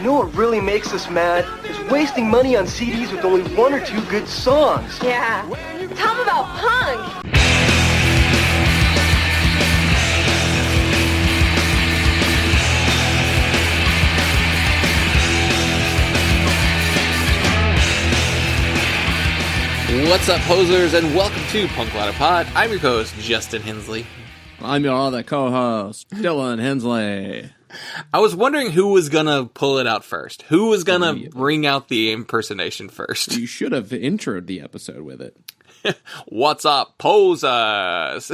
know what really makes us mad? Is wasting money on CDs with only one or two good songs. Yeah. Tell them about punk. What's up, posers, and welcome to Punk Ladder Pod. I'm your co-host, Justin Hensley. I'm your other co-host, Dylan Hensley. I was wondering who was gonna pull it out first. Who was gonna bring out the impersonation first? You should have introed the episode with it. What's up, posers?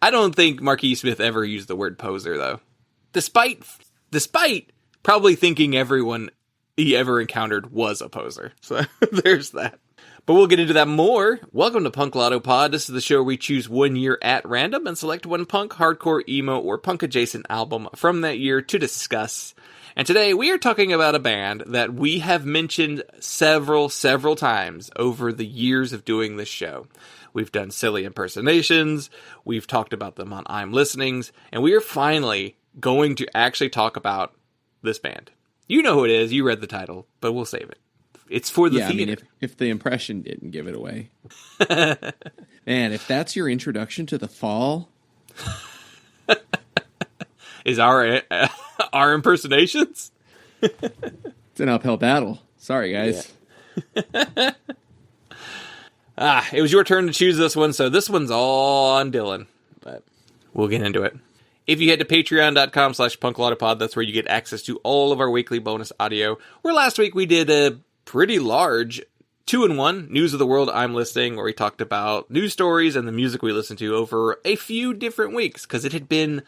I don't think Marquis Smith ever used the word poser, though. Despite probably thinking everyone he ever encountered was a poser. So there's that. But we'll get into that more. Welcome to Punk Lotto Pod. This is the show where we choose 1 year at random and select one punk, hardcore, emo, or punk-adjacent album from that year to discuss. And today we are talking about a band that we have mentioned several times over the years of doing this show. We've done silly impersonations, we've talked about them on I'm Listenings, and we are finally going to actually talk about this band. You know who it is, you read the title, but we'll save it. It's for the theater. I mean, if the impression didn't give it away. Man, if that's your introduction to the fall. Is our impersonations? It's an uphill battle. Sorry, guys. Yeah. It was your turn to choose this one, so this one's all on Dylan. But we'll get into it. If you head to patreon.com/punklautopod, that's where you get access to all of our weekly bonus audio. Where last week we did a pretty large 2-in-1 News of the World I'm Listing, where we talked about news stories and the music we listened to over a few different weeks, because it had been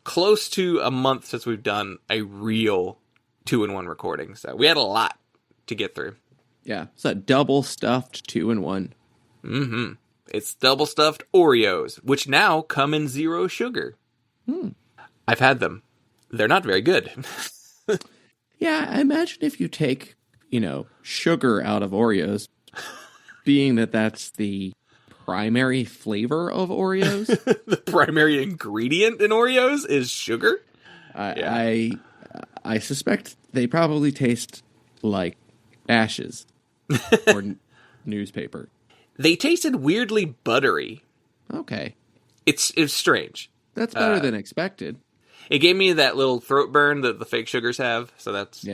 close to a month since we've done a real 2-in-1 recording. So we had a lot to get through. Yeah, it's a double stuffed 2-in-1. Mm-hmm. It's double stuffed Oreos, which now come in 0 sugar. I've had them. They're not very good. Yeah, I imagine if you take, sugar out of Oreos, being that that's the primary flavor of Oreos. The primary ingredient in Oreos is sugar? I suspect they probably taste like ashes or newspaper. They tasted weirdly buttery. Okay. It's strange. That's better than expected. It gave me that little throat burn that the fake sugars have, so that's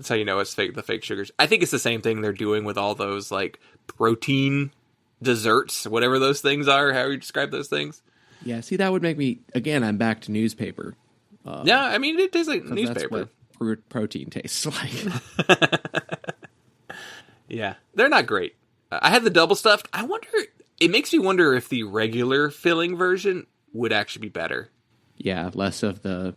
how you know it's fake. The fake sugars. I think it's the same thing they're doing with all those like protein desserts, whatever those things are. How you describe those things? Yeah, see, that would make me again. I'm back to newspaper. Yeah, I mean it tastes like newspaper. That's what protein tastes like. Yeah, they're not great. I had the double stuffed. I wonder. It makes me wonder if the regular filling version would actually be better. Yeah, less of the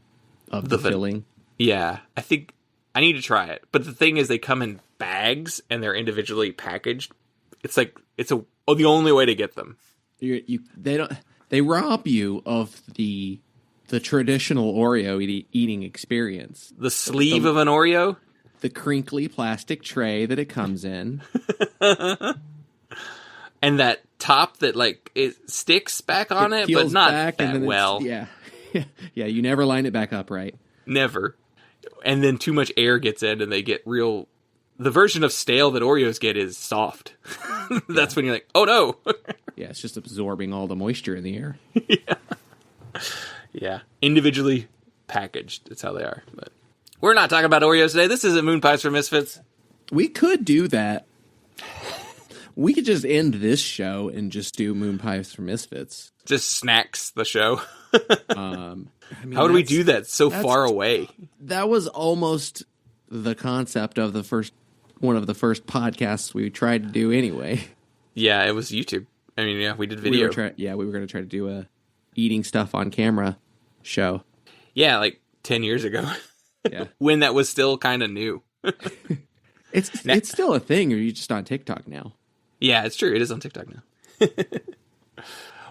filling. Yeah, I think I need to try it. But the thing is, they come in bags and they're individually packaged. It's like the only way to get them. They rob you of the traditional Oreo eating experience. The sleeve of an Oreo, the crinkly plastic tray that it comes in, and that top that like it sticks back on it but not back that well. Yeah, you never line it back up right. Never. And then too much air gets in and they get real... The version of stale that Oreos get is soft. That's when you're like, oh no! Yeah, it's just absorbing all the moisture in the air. Yeah. Individually packaged. That's how they are. But we're not talking about Oreos today. This isn't Moon Pies for Misfits. We could do that. We could just end this show and just do Moon Pies for Misfits. Just snacks the show. How do we do that so far away? That was almost the concept of one of the first podcasts we tried to do anyway. Yeah, it was YouTube. I mean, yeah, we did video. We were going to try to do a eating stuff on camera show. Yeah, like 10 years ago. Yeah. When that was still kind of new. It's still a thing, or are you just on TikTok now? Yeah, it's true. It is on TikTok now.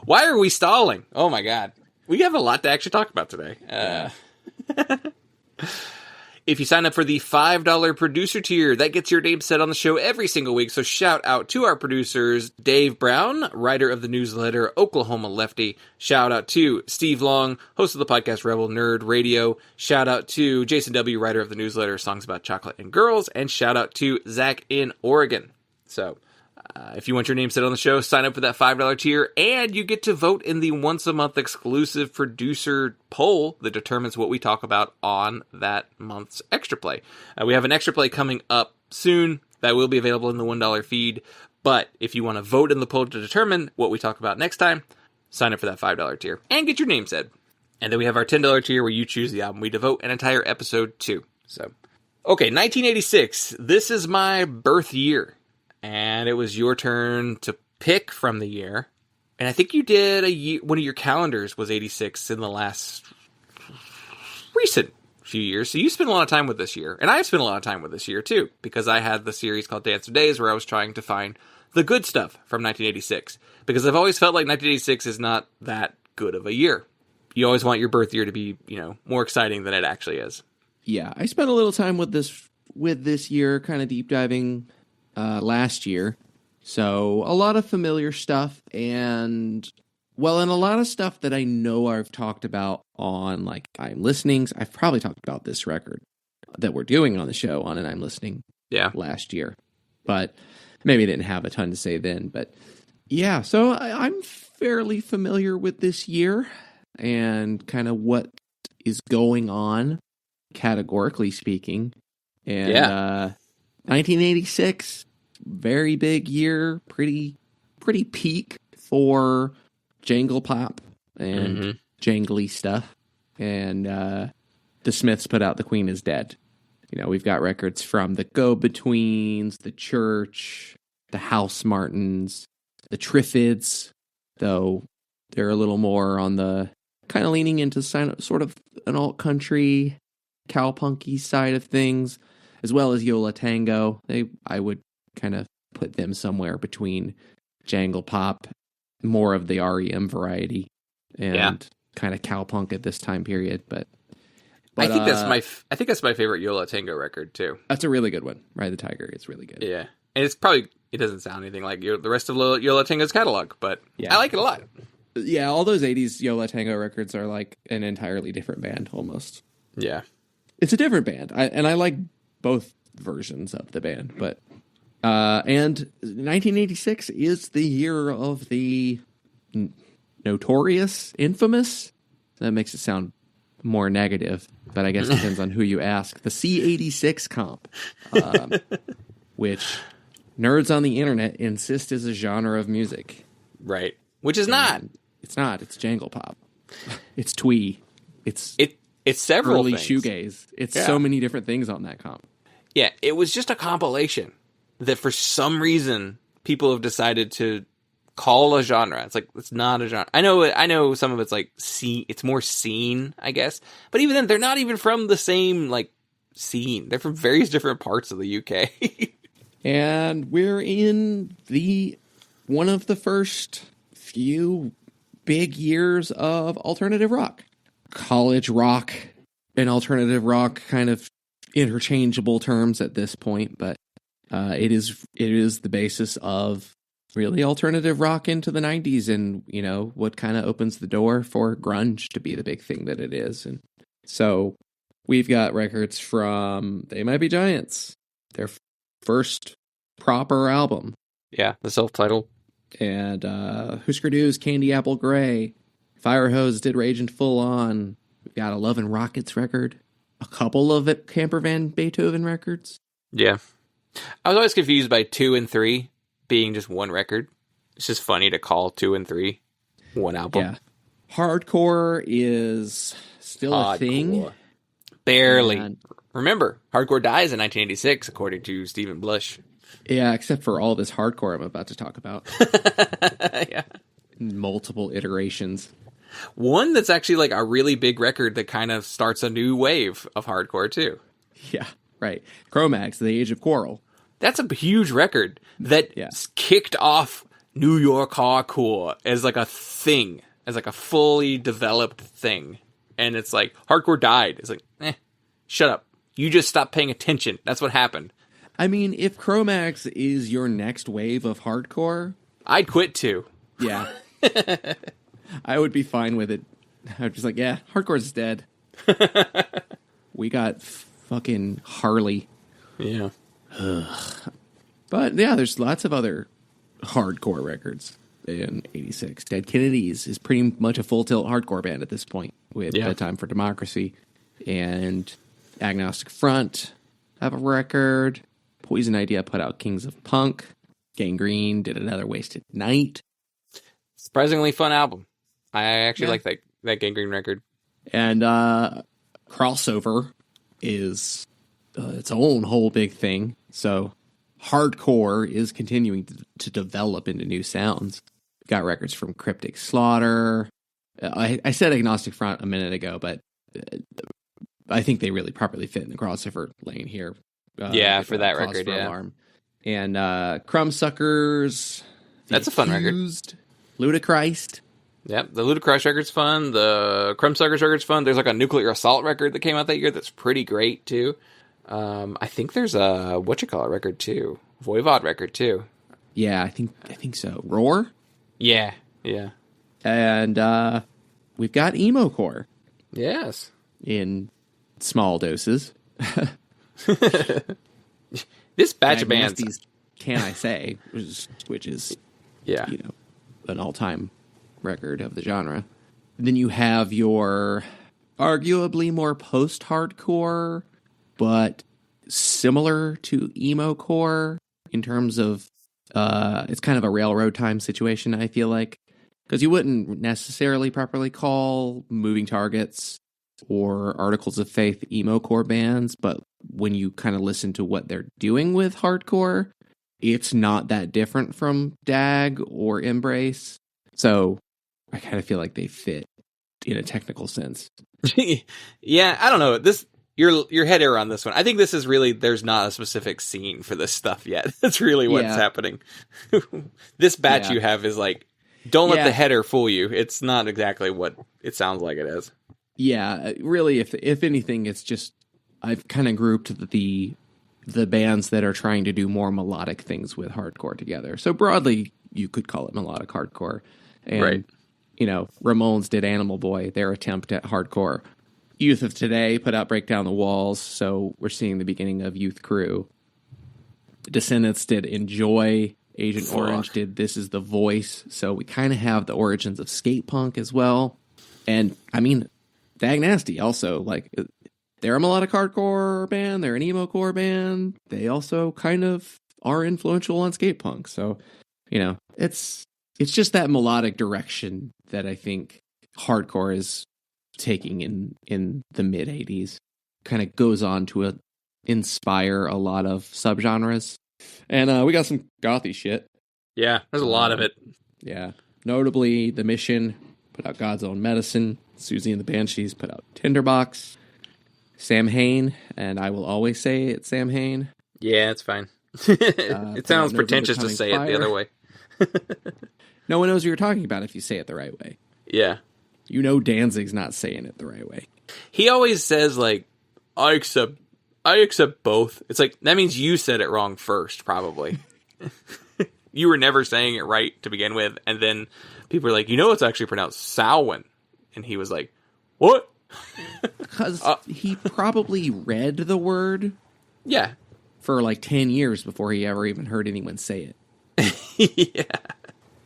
Why are we stalling? Oh my God. We have a lot to actually talk about today. If you sign up for the $5 producer tier, that gets your name said on the show every single week. So shout out to our producers, Dave Brown, writer of the newsletter Oklahoma Lefty. Shout out to Steve Long, host of the podcast Rebel Nerd Radio. Shout out to Jason W., writer of the newsletter Songs About Chocolate and Girls. And shout out to Zach in Oregon. So if you want your name said on the show, sign up for that $5 tier, and you get to vote in the once-a-month exclusive producer poll that determines what we talk about on that month's Extra Play. We have an Extra Play coming up soon that will be available in the $1 feed, but if you want to vote in the poll to determine what we talk about next time, sign up for that $5 tier and get your name said. And then we have our $10 tier where you choose the album we devote an entire episode to. So, okay, 1986. This is my birth year. And it was your turn to pick from the year. And I think you did one of your calendars was 86 in the last recent few years. So you spent a lot of time with this year. And I've spent a lot of time with this year, too. Because I had the series called Dance of Days where I was trying to find the good stuff from 1986. Because I've always felt like 1986 is not that good of a year. You always want your birth year to be, more exciting than it actually is. Yeah, I spent a little time with this year, kind of deep diving last year. So a lot of familiar stuff and a lot of stuff that I know I've talked about on like I'm Listenings. I've probably talked about this record that we're doing on the show on an I'm Listening last year, but maybe I didn't have a ton to say then. But yeah, so I'm fairly familiar with this year and kind of what is going on categorically speaking. And 1986, very big year, pretty peak for jangle pop and jangly stuff. And the Smiths put out The Queen is Dead. We've got records from the Go-Betweens, the Church, the House Martins, the Triffids, though they're a little more on the kind of leaning into sort of an alt-country, cowpunky side of things, as well as Yola Tango. I would kind of put them somewhere between jangle pop, more of the REM variety, and kind of cowpunk at this time period. But I think that's my favorite Yola Tango record too. That's a really good one. Ride the Tiger. It's really good. Yeah, and it doesn't sound anything like the rest of Yola Tango's catalog, but I like it a lot. Yeah, all those 80s Yola Tango records are like an entirely different band almost. Yeah. It's a different band. I like both versions of the band, but and 1986 is the year of the notorious, infamous. That makes it sound more negative, but I guess it depends on who you ask. The C86 comp, which nerds on the internet insist is a genre of music. Right. Which is not. It's not. It's jangle pop. It's twee. It's several early things. shoegaze. It's so many different things on that comp. Yeah, it was just a compilation that for some reason people have decided to call a genre. It's like, it's not a genre. I know some of it's like scene. It's more scene, I guess. But even then, they're not even from the same like scene. They're from various different parts of the UK. And we're in one of the first few big years of alternative rock. College rock and alternative rock kind of interchangeable terms at this point, but it is the basis of really alternative rock into the 90s, and what kind of opens the door for grunge to be the big thing that it is. And so we've got records from They Might Be Giants, their first proper album. Yeah, the self-titled. And Husker Du's Candy Apple Grey. Firehose did Rage and Full On. We've got a Love and Rockets record. A couple of Camper Van Beethoven records. Yeah. I was always confused by 2 and 3 being just one record. It's just funny to call 2 and 3 one album. Yeah. Hardcore is still a thing. Barely. And remember, hardcore dies in 1986, according to Stephen Blush. Yeah, except for all this hardcore I'm about to talk about. Yeah. Multiple iterations. One that's actually like a really big record that kind of starts a new wave of hardcore, too. Yeah, right. Cro-Mags, The Age of Quarrel. That's a huge record that kicked off New York hardcore as like a thing, as like a fully developed thing. And it's like, hardcore died. It's like, shut up. You just stopped paying attention. That's what happened. I mean, if Chromax is your next wave of hardcore, I'd quit too. yeah, I would be fine with it. I'm just like, yeah, hardcore's dead. We got fucking Harley. Yeah. But yeah, there's lots of other hardcore records in '86. Dead Kennedys is pretty much a full tilt hardcore band at this point with Bedtime for Democracy, and Agnostic Front have a record. Poison Idea put out Kings of Punk. Gangrene did another Wasted Night. Surprisingly fun album. I actually like that Gangrene record. And Crossover is its own whole big thing. So hardcore is continuing to develop into new sounds. We've got records from Cryptic Slaughter. I said Agnostic Front a minute ago, but I think they really properly fit in the crossover lane here. For that record, yeah. Alarm. And Crumbsuckers. That's a fun record. Ludachrist. Yep, the Ludacris record's fun. The Crumbsuckers record's fun. There's like a Nuclear Assault record that came out that year that's pretty great too. I think there's a record too, Voivod record too. Yeah, I think so. Roar. Yeah. And we've got emo-core. Yes. In small doses. This batch of bands, Can I Say, which is an all-time record of the genre. Then you have your arguably more post-hardcore, but similar to emo-core in terms of it's kind of a Railroad Time situation, I feel like. Because you wouldn't necessarily properly call Moving Targets or Articles of Faith emo-core bands, but when you kind of listen to what they're doing with hardcore, it's not that different from DAG or Embrace. So I kind of feel like they fit in a technical sense. Yeah, I don't know. This your head error on this one. I think this is really, there's not a specific scene for this stuff yet. That's really what's happening. This batch you have is like, don't let the header fool you. It's not exactly what it sounds like it is. Yeah, really, if anything, it's just I've kind of grouped the bands that are trying to do more melodic things with hardcore together. So broadly, you could call it melodic hardcore. And, Ramones did Animal Boy, their attempt at hardcore. Youth of Today put out Break Down the Walls, so we're seeing the beginning of Youth Crew. Descendants did Enjoy. Agent Orange did This Is the Voice. So we kind of have the origins of skate punk as well. And, I mean, Dag Nasty also, like, they're a melodic hardcore band, they're an emo-core band, they also kind of are influential on skate punk. So, it's just that melodic direction that I think hardcore is taking in the mid-'80s. Kind of goes on to inspire a lot of subgenres. And we got some gothy shit. Yeah, there's a lot of it. Yeah. Notably, The Mission put out God's Own Medicine. Susie and the Banshees put out Tinderbox. Sam Hain, and I will always say it's Sam Hain. Yeah, it's fine. It sounds pretentious to say it the other way. No one knows what you're talking about if you say it the right way. Yeah. Danzig's not saying it the right way. He always says, like, I accept both. It's like, that means you said it wrong first, probably. You were never saying it right to begin with, and then people are like, it's actually pronounced Samhain. And he was like, what? Because he probably read the word. Yeah. For like 10 years before he ever even heard anyone say it. Yeah.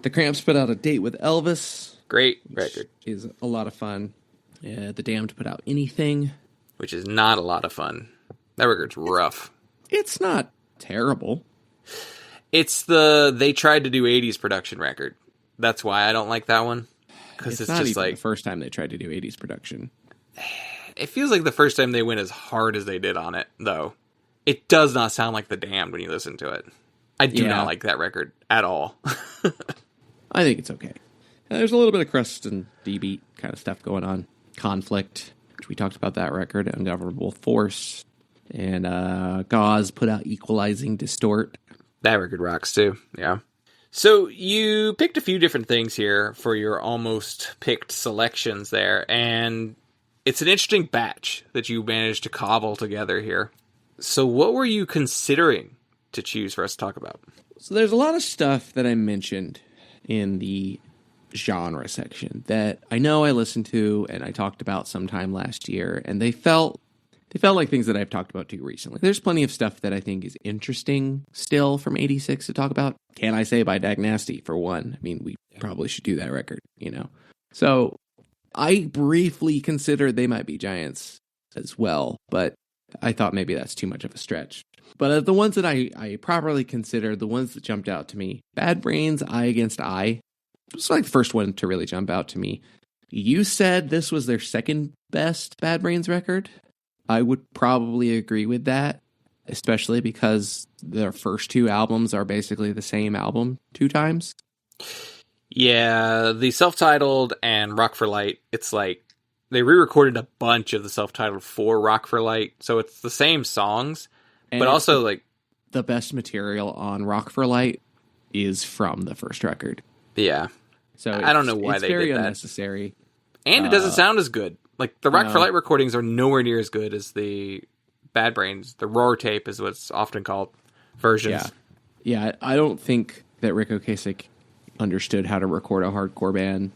The Cramps put out A Date with Elvis. Great record. Is a lot of fun. The Damned put out Anything. Which is not a lot of fun. That record's rough. It's not terrible. It's they tried to do 80s production record. That's why I don't like that one. Because it's not just even like the first time they tried to do 80s production. It feels like the first time they went as hard as they did on it, though. It does not sound like The Damned when you listen to it. I do not like that record at all. I think it's okay. There's a little bit of crust and D-beat kind of stuff going on. Conflict, which we talked about that record. Ungovernable Force. And Gauze put out Equalizing Distort. That record rocks, too. Yeah. So you picked a few different things here for your almost picked selections there, and it's an interesting batch that you managed to cobble together here. So what were you considering to choose for us to talk about? So there's a lot of stuff that I mentioned in the genre section that I know I listened to and I talked about sometime last year, and they felt like things that I've talked about too recently. There's plenty of stuff that I think is interesting still from 86 to talk about. Can I Say by Dag Nasty, for one. I mean, we probably should do that record, you know. So I briefly considered They Might Be Giants as well, but I thought maybe that's too much of a stretch. But the ones that I properly considered, the ones that jumped out to me, Bad Brains, Eye Against Eye, it was like the first one to really jump out to me. You said this was their second best Bad Brains record. I would probably agree with that, especially because their first two albums are basically the same album 2 times. Yeah, the self-titled and Rock for Light, it's like they re-recorded a bunch of the self-titled for Rock for Light, so it's the same songs, and but also like the best material on Rock for Light is from the first record. Yeah. So I don't know why they did that. It's very unnecessary. And it doesn't sound as good. Like, the Rock for Light recordings are nowhere near as good as the Bad Brains. The Roar tape is what's often called versions. Yeah, I don't think that Rick Ocasek understood how to record a hardcore band.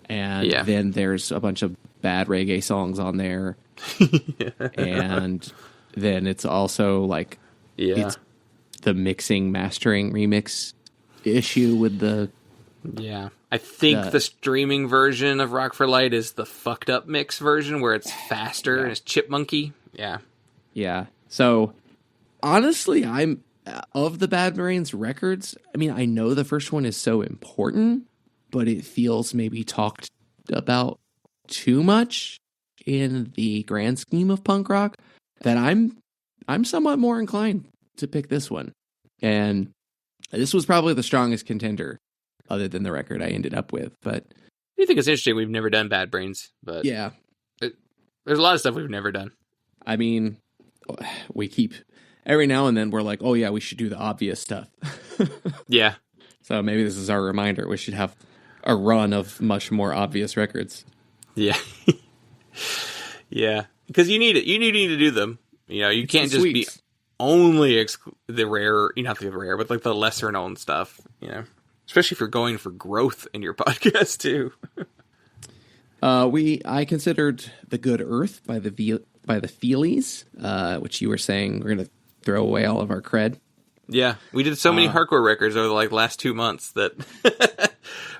And then there's a bunch of bad reggae songs on there. And then it's also, like, it's the mixing, mastering, remix issue with the... Yeah. I think the streaming version of Rock for Light is the fucked up mix version where it's faster and it's chipmunky. Yeah. Yeah. So, honestly, I'm of the Bad Brains records, I mean, I know the first one is so important, but it feels maybe talked about too much in the grand scheme of punk rock that I'm somewhat more inclined to pick this one. And this was probably the strongest contender other than the record I ended up with. But I think it's interesting we've never done Bad Brains, but yeah, there's a lot of stuff we've never done. I mean, we keep every now and then we're like, oh yeah, we should do the obvious stuff. Yeah. So maybe this is our reminder. We should have a run of much more obvious records. Yeah. Yeah. Because you need it. You need to do them. You know, you can't just be only the rare, not the rare, but like the lesser known stuff, you know. Especially if you're going for growth in your podcast too. I considered The Good Earth by the Feelies, which you were saying we're gonna throw away all of our cred. Yeah, we did so many hardcore records over the like last 2 months that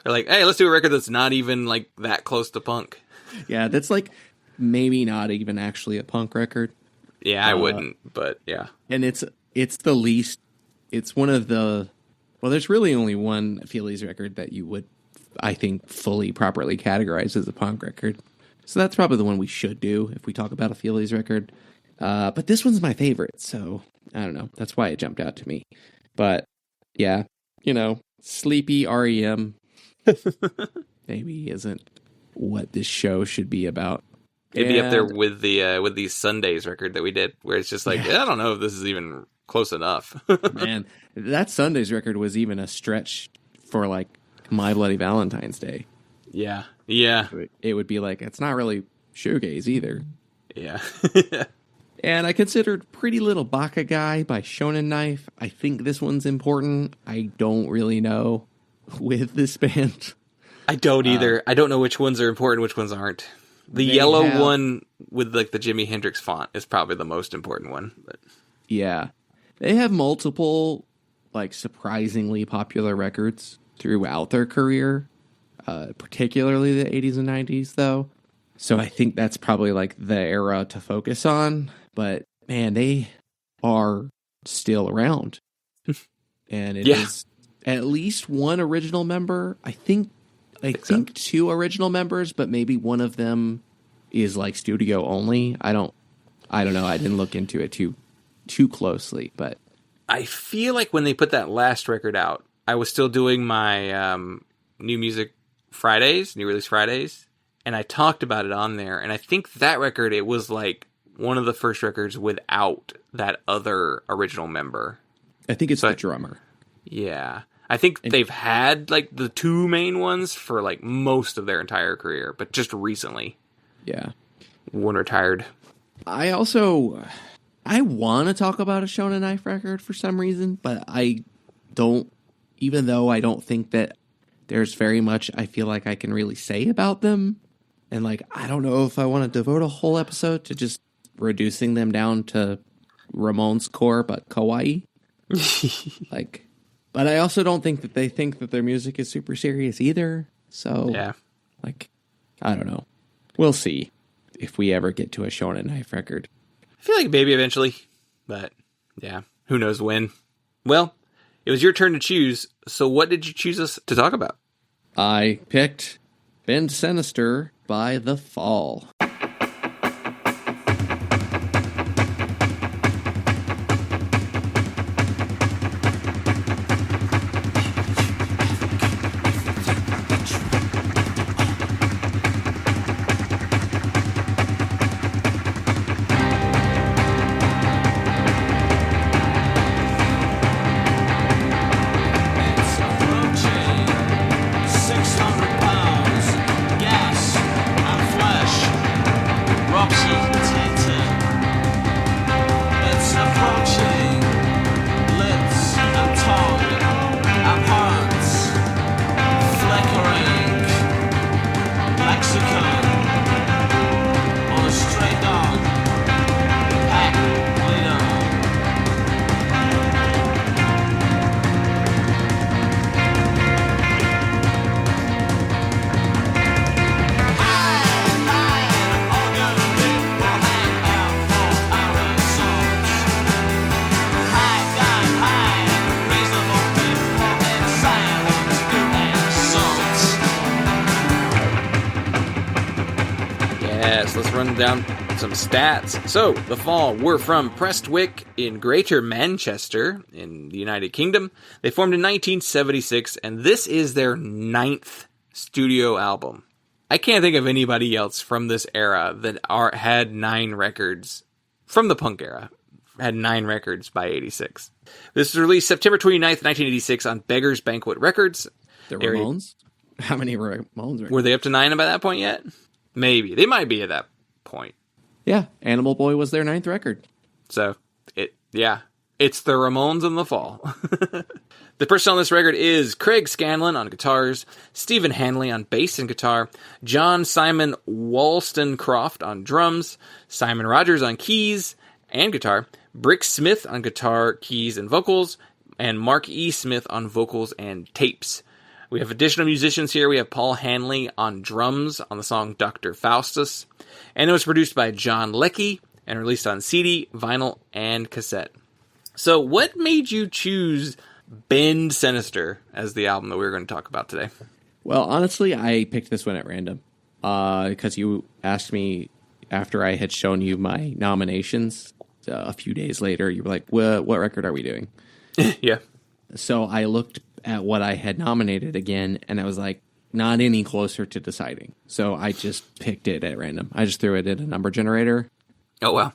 are like, hey, let's do a record that's not even like that close to punk. Yeah, that's like maybe not even actually a punk record. Yeah, I wouldn't, but yeah. And it's the least. It's one of the. Well, there's really only one Feelies record that you would, I think, fully properly categorize as a punk record. So that's probably the one we should do if we talk about a Feelies record. But this one's my favorite, so I don't know. That's why it jumped out to me. But yeah, sleepy REM maybe isn't what this show should be about. It'd be up there with the Sundays record that we did, where it's just like, I don't know if this is even close enough. Man, that Sundays record was even a stretch for like My Bloody Valentine's Day. Yeah. Yeah. It would be like, it's not really shoegaze either. Yeah. And I considered Pretty Little Baka Guy by Shonen Knife. I think this one's important. I don't really know with this band. I don't either. I don't know which ones are important, which ones aren't. The yellow one with like the Jimi Hendrix font is probably the most important one. But. Yeah. They have multiple, like, surprisingly popular records throughout their career, particularly the 80s and 90s, though. So I think that's probably, like, the era to focus on. But, man, they are still around. And it is at least one original member. I think 2 original members, but maybe one of them is, like, studio only. I don't know. I didn't look into it too closely, but I feel like when they put that last record out, I was still doing my new release Fridays, and I talked about it on there, and I think that record, it was like one of the first records without that other original member. I think it's the drummer. Yeah. I think they've had like the 2 main ones for like most of their entire career, but just recently. Yeah. one retired. I want to talk about a Shonen Knife record for some reason, but I don't, even though I don't think that there's very much I feel like I can really say about them. And like, I don't know if I want to devote a whole episode to just reducing them down to Ramones core, but kawaii. Like, but I also don't think that they think that their music is super serious either. So, yeah, like, I don't know. We'll see if we ever get to a Shonen Knife record. I feel like maybe eventually, but yeah, who knows when. Well, it was your turn to choose, so what did you choose us to talk about? I picked Bend Sinister by The Fall. Let's run down some stats. So, The Fall were from Prestwick in Greater Manchester in the United Kingdom. They formed in 1976, and this is their 9th studio album. I can't think of anybody else from this era that had 9 records from the punk era. Had 9 records by 86. This was released September 29th, 1986 on Beggar's Banquet Records. The Ramones? How many Ramones records? Were they up to 9 by that point yet? Maybe. They might be at that point. Yeah, Animal Boy was their 9th record. So, it's the Ramones in The Fall. The person on this record is Craig Scanlon on guitars, Stephen Hanley on bass and guitar, John Simon Wollstonecroft on drums, Simon Rogers on keys and guitar, Brick Smith on guitar, keys, and vocals, and Mark E. Smith on vocals and tapes. We have additional musicians here. We have Paul Hanley on drums on the song Dr. Faustus. And it was produced by John Leckie and released on CD, vinyl, and cassette. So what made you choose Bend Sinister as the album that we were going to talk about today? Well, honestly, I picked this one at random. Because you asked me after I had shown you my nominations a few days later. You were like, what record are we doing? Yeah. So I looked at what I had nominated again, and I was like, not any closer to deciding. So I just picked it at random. I just threw it in a number generator. Oh, wow.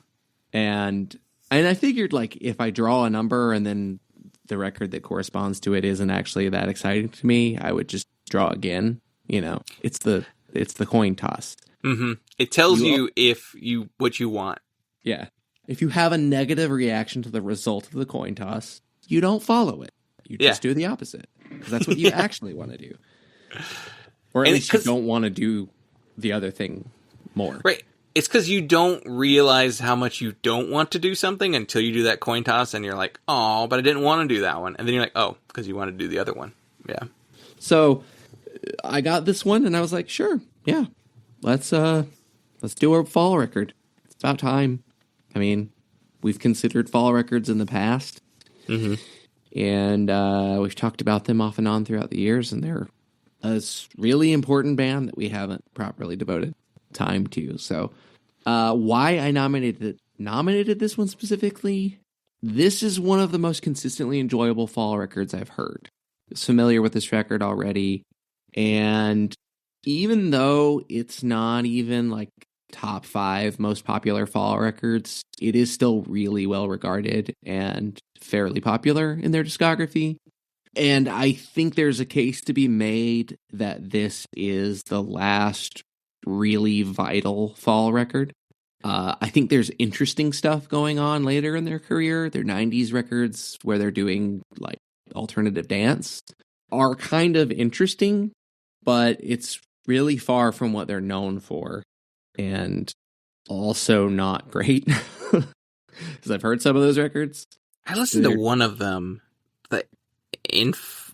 And I figured, like, if I draw a number and then the record that corresponds to it isn't actually that exciting to me, I would just draw again. You know, it's the coin toss. Mm-hmm. It tells you what you want. Yeah. If you have a negative reaction to the result of the coin toss, you don't follow it. You just do the opposite. Because that's what you actually want to do. Or at least you don't want to do the other thing more. Right. It's because you don't realize how much you don't want to do something until you do that coin toss and you're like, oh, but I didn't want to do that one. And then you're like, oh, because you want to do the other one. Yeah. So I got this one and I was like, sure, yeah. Let's do a fall record. It's about time. I mean, we've considered fall records in the past. Mm-hmm. And we've talked about them off and on throughout the years, and they're a really important band that we haven't properly devoted time to. So why I nominated this one specifically, this is one of the most consistently enjoyable fall records I've heard. I was familiar with this record already, and even though it's not even like top 5 most popular fall records, it is still really well regarded and fairly popular in their discography. And I think there's a case to be made that this is the last really vital fall record. I think there's interesting stuff going on later in their career. Their 90s records where they're doing like alternative dance are kind of interesting, but it's really far from what they're known for and also not great. Because I've heard some of those records. I listened to one of them.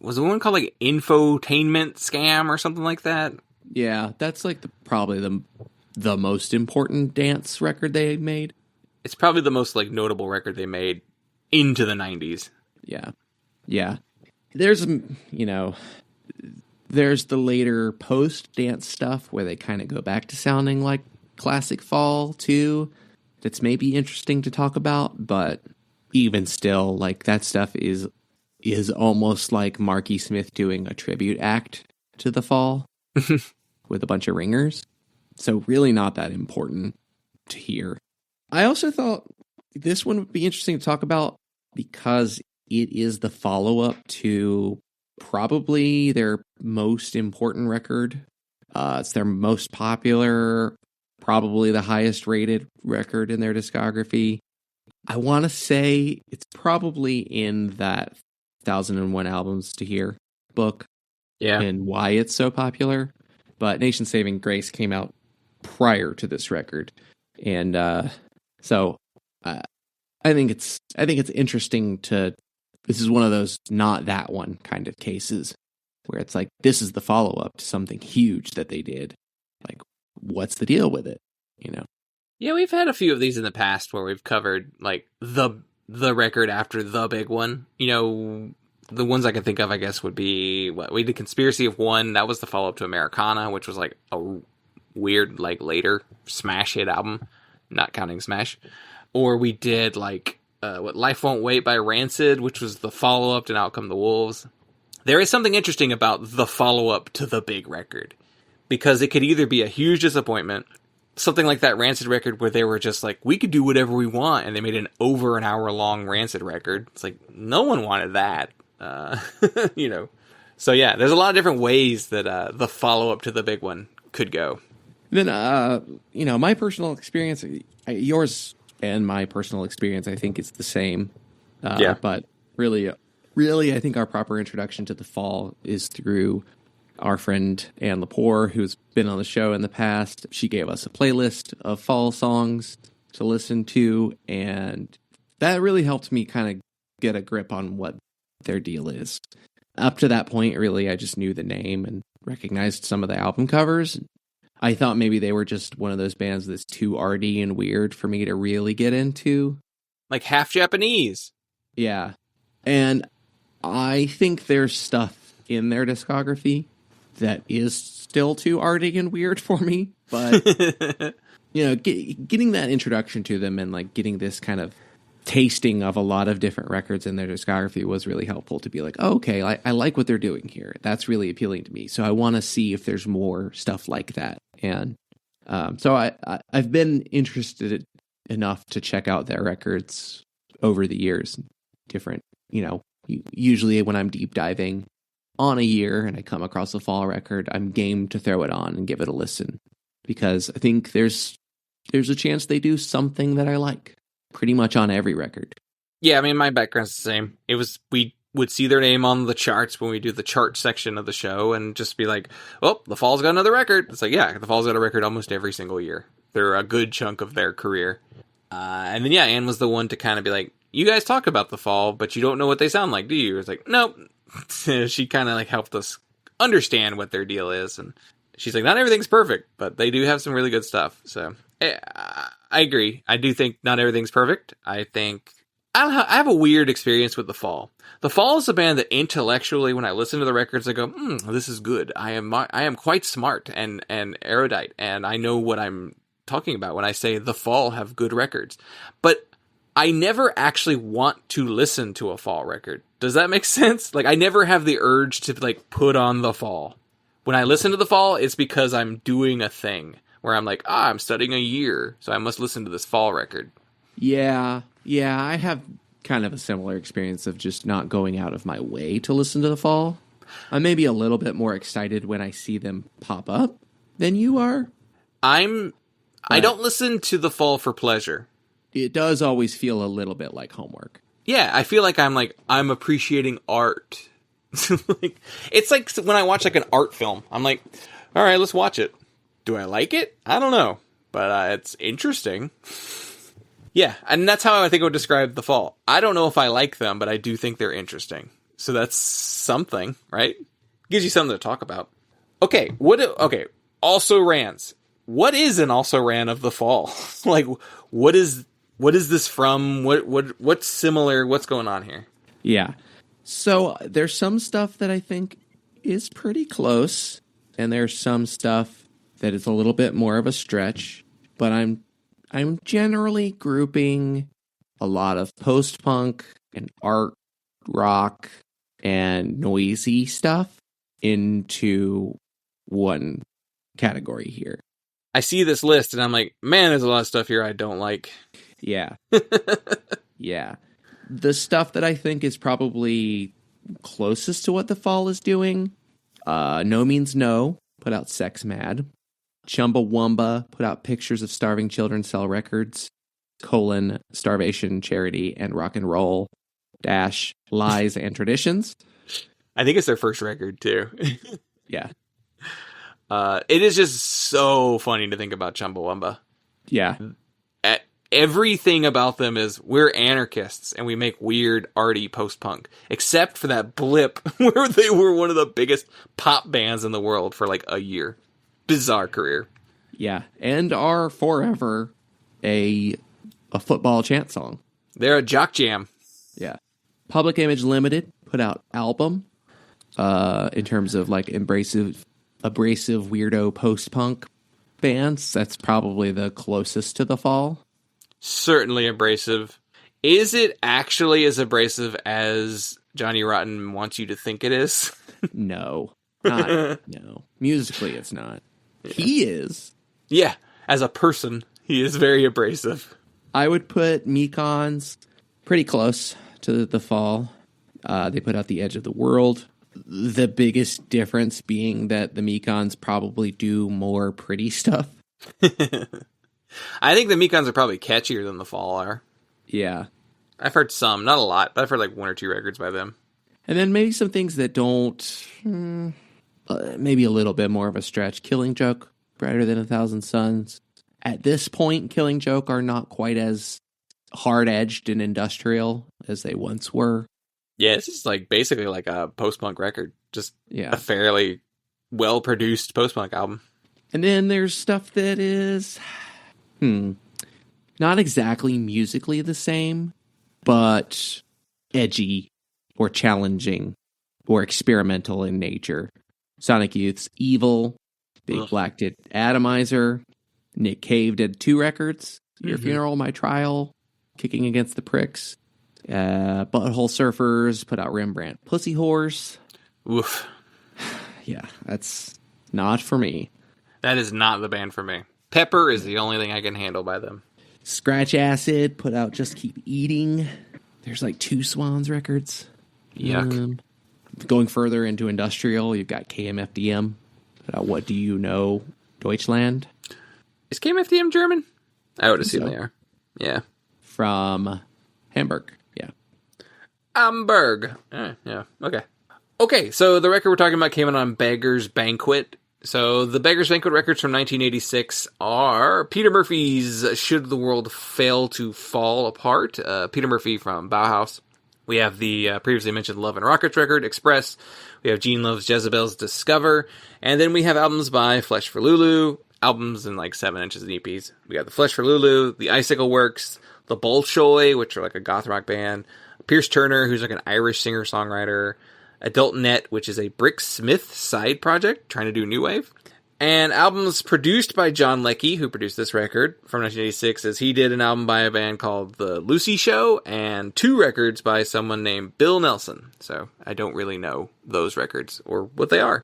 Was the one called like Infotainment Scam or something like that? Yeah, that's like probably the most important dance record they made. It's probably the most like notable record they made into the 90s. Yeah. Yeah. There's, there's the later post-dance stuff where they kind of go back to sounding like classic Fall, too. That's maybe interesting to talk about, but even still, like, that stuff is almost like Marky Smith doing a tribute act to the Fall with a bunch of ringers. So really not that important to hear. I also thought this one would be interesting to talk about because it is the follow-up to probably their most important record. It's their most popular, probably the highest rated record in their discography. I want to say it's probably in that 1001 Albums to Hear book. Yeah. And why it's so popular. But Nation Saving Grace came out prior to this record. And so I think it's interesting to, this is one of those not that one kind of cases where it's like, this is the follow-up to something huge that they did. Like, what's the deal with it? Yeah, we've had a few of these in the past where we've covered like the record after the big one. The ones I can think of, I guess, would be what we did Conspiracy of One. That was the follow-up to Americana, which was like a weird, like later smash hit album, not counting Smash. Or we did like Life Won't Wait by Rancid, which was the follow-up to Out Come the Wolves. There is something interesting about the follow-up to the big record, because it could either be a huge disappointment, something like that Rancid record where they were just like, we could do whatever we want, and they made an over an hour long Rancid record. It's like, no one wanted that. So yeah, there's a lot of different ways that the follow-up to the big one could go. Then, my personal experience, yours and my personal experience, I think it's the same. Yeah. But really, I think our proper introduction to the Fall is through our friend Anne Lepore, who's been on the show in the past. She gave us a playlist of Fall songs to listen to, and that really helped me kind of get a grip on what their deal is. Up to that point, really, I just knew the name and recognized some of the album covers. I thought maybe they were just one of those bands that's too R.O.D and weird for me to really get into. Like half Japanese. Yeah. And I think there's stuff in their discography that is still too R.O.D and weird for me. But, getting that introduction to them and like getting this kind of tasting of a lot of different records in their discography was really helpful to be like, oh, okay, I like what they're doing here. That's really appealing to me. So I want to see if there's more stuff like that. And so I've been interested enough to check out their records over the years. Different, usually when I'm deep diving on a year and I come across a Fall record, I'm game to throw it on and give it a listen. Because I think there's a chance they do something that I like. Pretty much on every record. Yeah, I mean, my background's the same. We would see their name on the charts when we do the chart section of the show and just be like, oh, the Fall's got another record. It's like, yeah, the Fall's got a record almost every single year. They're a good chunk of their career. And then, yeah, Anne was the one to kind of be like, you guys talk about the Fall, but you don't know what they sound like, do you? It's like, nope. She kind of like helped us understand what their deal is. And she's like, not everything's perfect, but they do have some really good stuff. So I agree. I do think not everything's perfect. I think I have a weird experience with the Fall. The Fall is a band that intellectually, when I listen to the records, I go, this is good. I am quite smart and erudite, and I know what I'm talking about when I say the Fall have good records. But I never actually want to listen to a Fall record. Does that make sense? Like, I never have the urge to like put on the Fall. When I listen to the Fall, it's because I'm doing a thing. Where I'm like, I'm studying a year, so I must listen to this Fall record. Yeah, I have kind of a similar experience of just not going out of my way to listen to the Fall. I'm maybe a little bit more excited when I see them pop up than you are. I'm I don't listen to the fall for pleasure. It does always feel a little bit like homework. Yeah, I feel like I'm appreciating art. It's like when I watch like an art film. I'm like, all right, let's watch it. Do I like it? I don't know, but it's interesting. Yeah, and that's how I think I would describe the fall. I don't know if I like them, but I do think they're interesting. So that's something, right? Gives you something to talk about. Okay, also rans. What is an also ran of the fall? Like, what is this from? What's similar? What's going on here? Yeah. So there's some stuff that I think is pretty close, and there's some stuff that is a little bit more of a stretch, but I'm generally grouping a lot of post-punk and art rock and noisy stuff into one category here. I see this list and I'm like, man, there's a lot of stuff here I don't like. Yeah. Yeah. The stuff that I think is probably closest to what the fall is doing, No Means No put out Sex Mad. Chumbawamba put out Pictures of Starving Children Sell Records, Starvation, Charity, and Rock and Roll, Lies and Traditions. I think it's their first record, too. Yeah. It is just so funny to think about Chumbawamba. Yeah. Everything about them is we're anarchists and we make weird, arty post-punk. Except for that blip where they were one of the biggest pop bands in the world for like a year. Bizarre career. Yeah. And are forever a football chant song. They're a jock jam. Yeah. Public Image Limited put out Album in terms of like abrasive weirdo post-punk bands. That's probably the closest to the fall. Certainly abrasive. Is it actually as abrasive as Johnny Rotten wants you to think it is? No. No. Musically, it's not. Yeah. He is. Yeah. As a person, he is very abrasive. I would put Mekons pretty close to the fall. They put out The Edge of the World. The biggest difference being that the Mekons probably do more pretty stuff. I think the Mekons are probably catchier than the fall are. Yeah. I've heard some, not a lot, but I've heard like one or two records by them. And then maybe some things that don't, maybe a little bit more of a stretch. Killing Joke, Brighter Than 1,000 Suns. At this point, Killing Joke are not quite as hard-edged and industrial as they once were. Yeah, this is like basically like a post-punk record. Just a fairly well-produced post-punk album. And then there's stuff that is, not exactly musically the same, but edgy or challenging or experimental in nature. Sonic Youth's Evil, Big Black did Atomizer, Nick Cave did 2 records, Your Funeral, My Trial, Kicking Against the Pricks. Butthole Surfers put out Rembrandt Pussy Horse. Oof. Yeah, that's not for me. That is not the band for me. Pepper is the only thing I can handle by them. Scratch Acid put out Just Keep Eating. There's like 2 Swans records. Yuck. Going further into industrial, you've got KMFDM. Put out What Do You Know, Deutschland. Is KMFDM German? I would assume they are. Yeah. From Hamburg. Yeah. Hamburg. Yeah. Okay, so the record we're talking about came out on Beggar's Banquet. So the Beggar's Banquet records from 1986 are Peter Murphy's Should the World Fail to Fall Apart. Peter Murphy from Bauhaus. We have the previously mentioned Love and Rockets record, Express. We have Gene Love's Jezebel's Discover. And then we have albums by Flesh for Lulu. Albums in like 7 inches and EPs. We got the Flesh for Lulu, the Icicle Works, the Bolshoi, which are like a goth rock band. Pierce Turner, who's like an Irish singer-songwriter. Adult Net, which is a Brick Smith side project, trying to do new wave. And albums produced by John Leckie, who produced this record from 1986, as he did an album by a band called The Lucy Show, and 2 records by someone named Bill Nelson. So I don't really know those records, or what they are.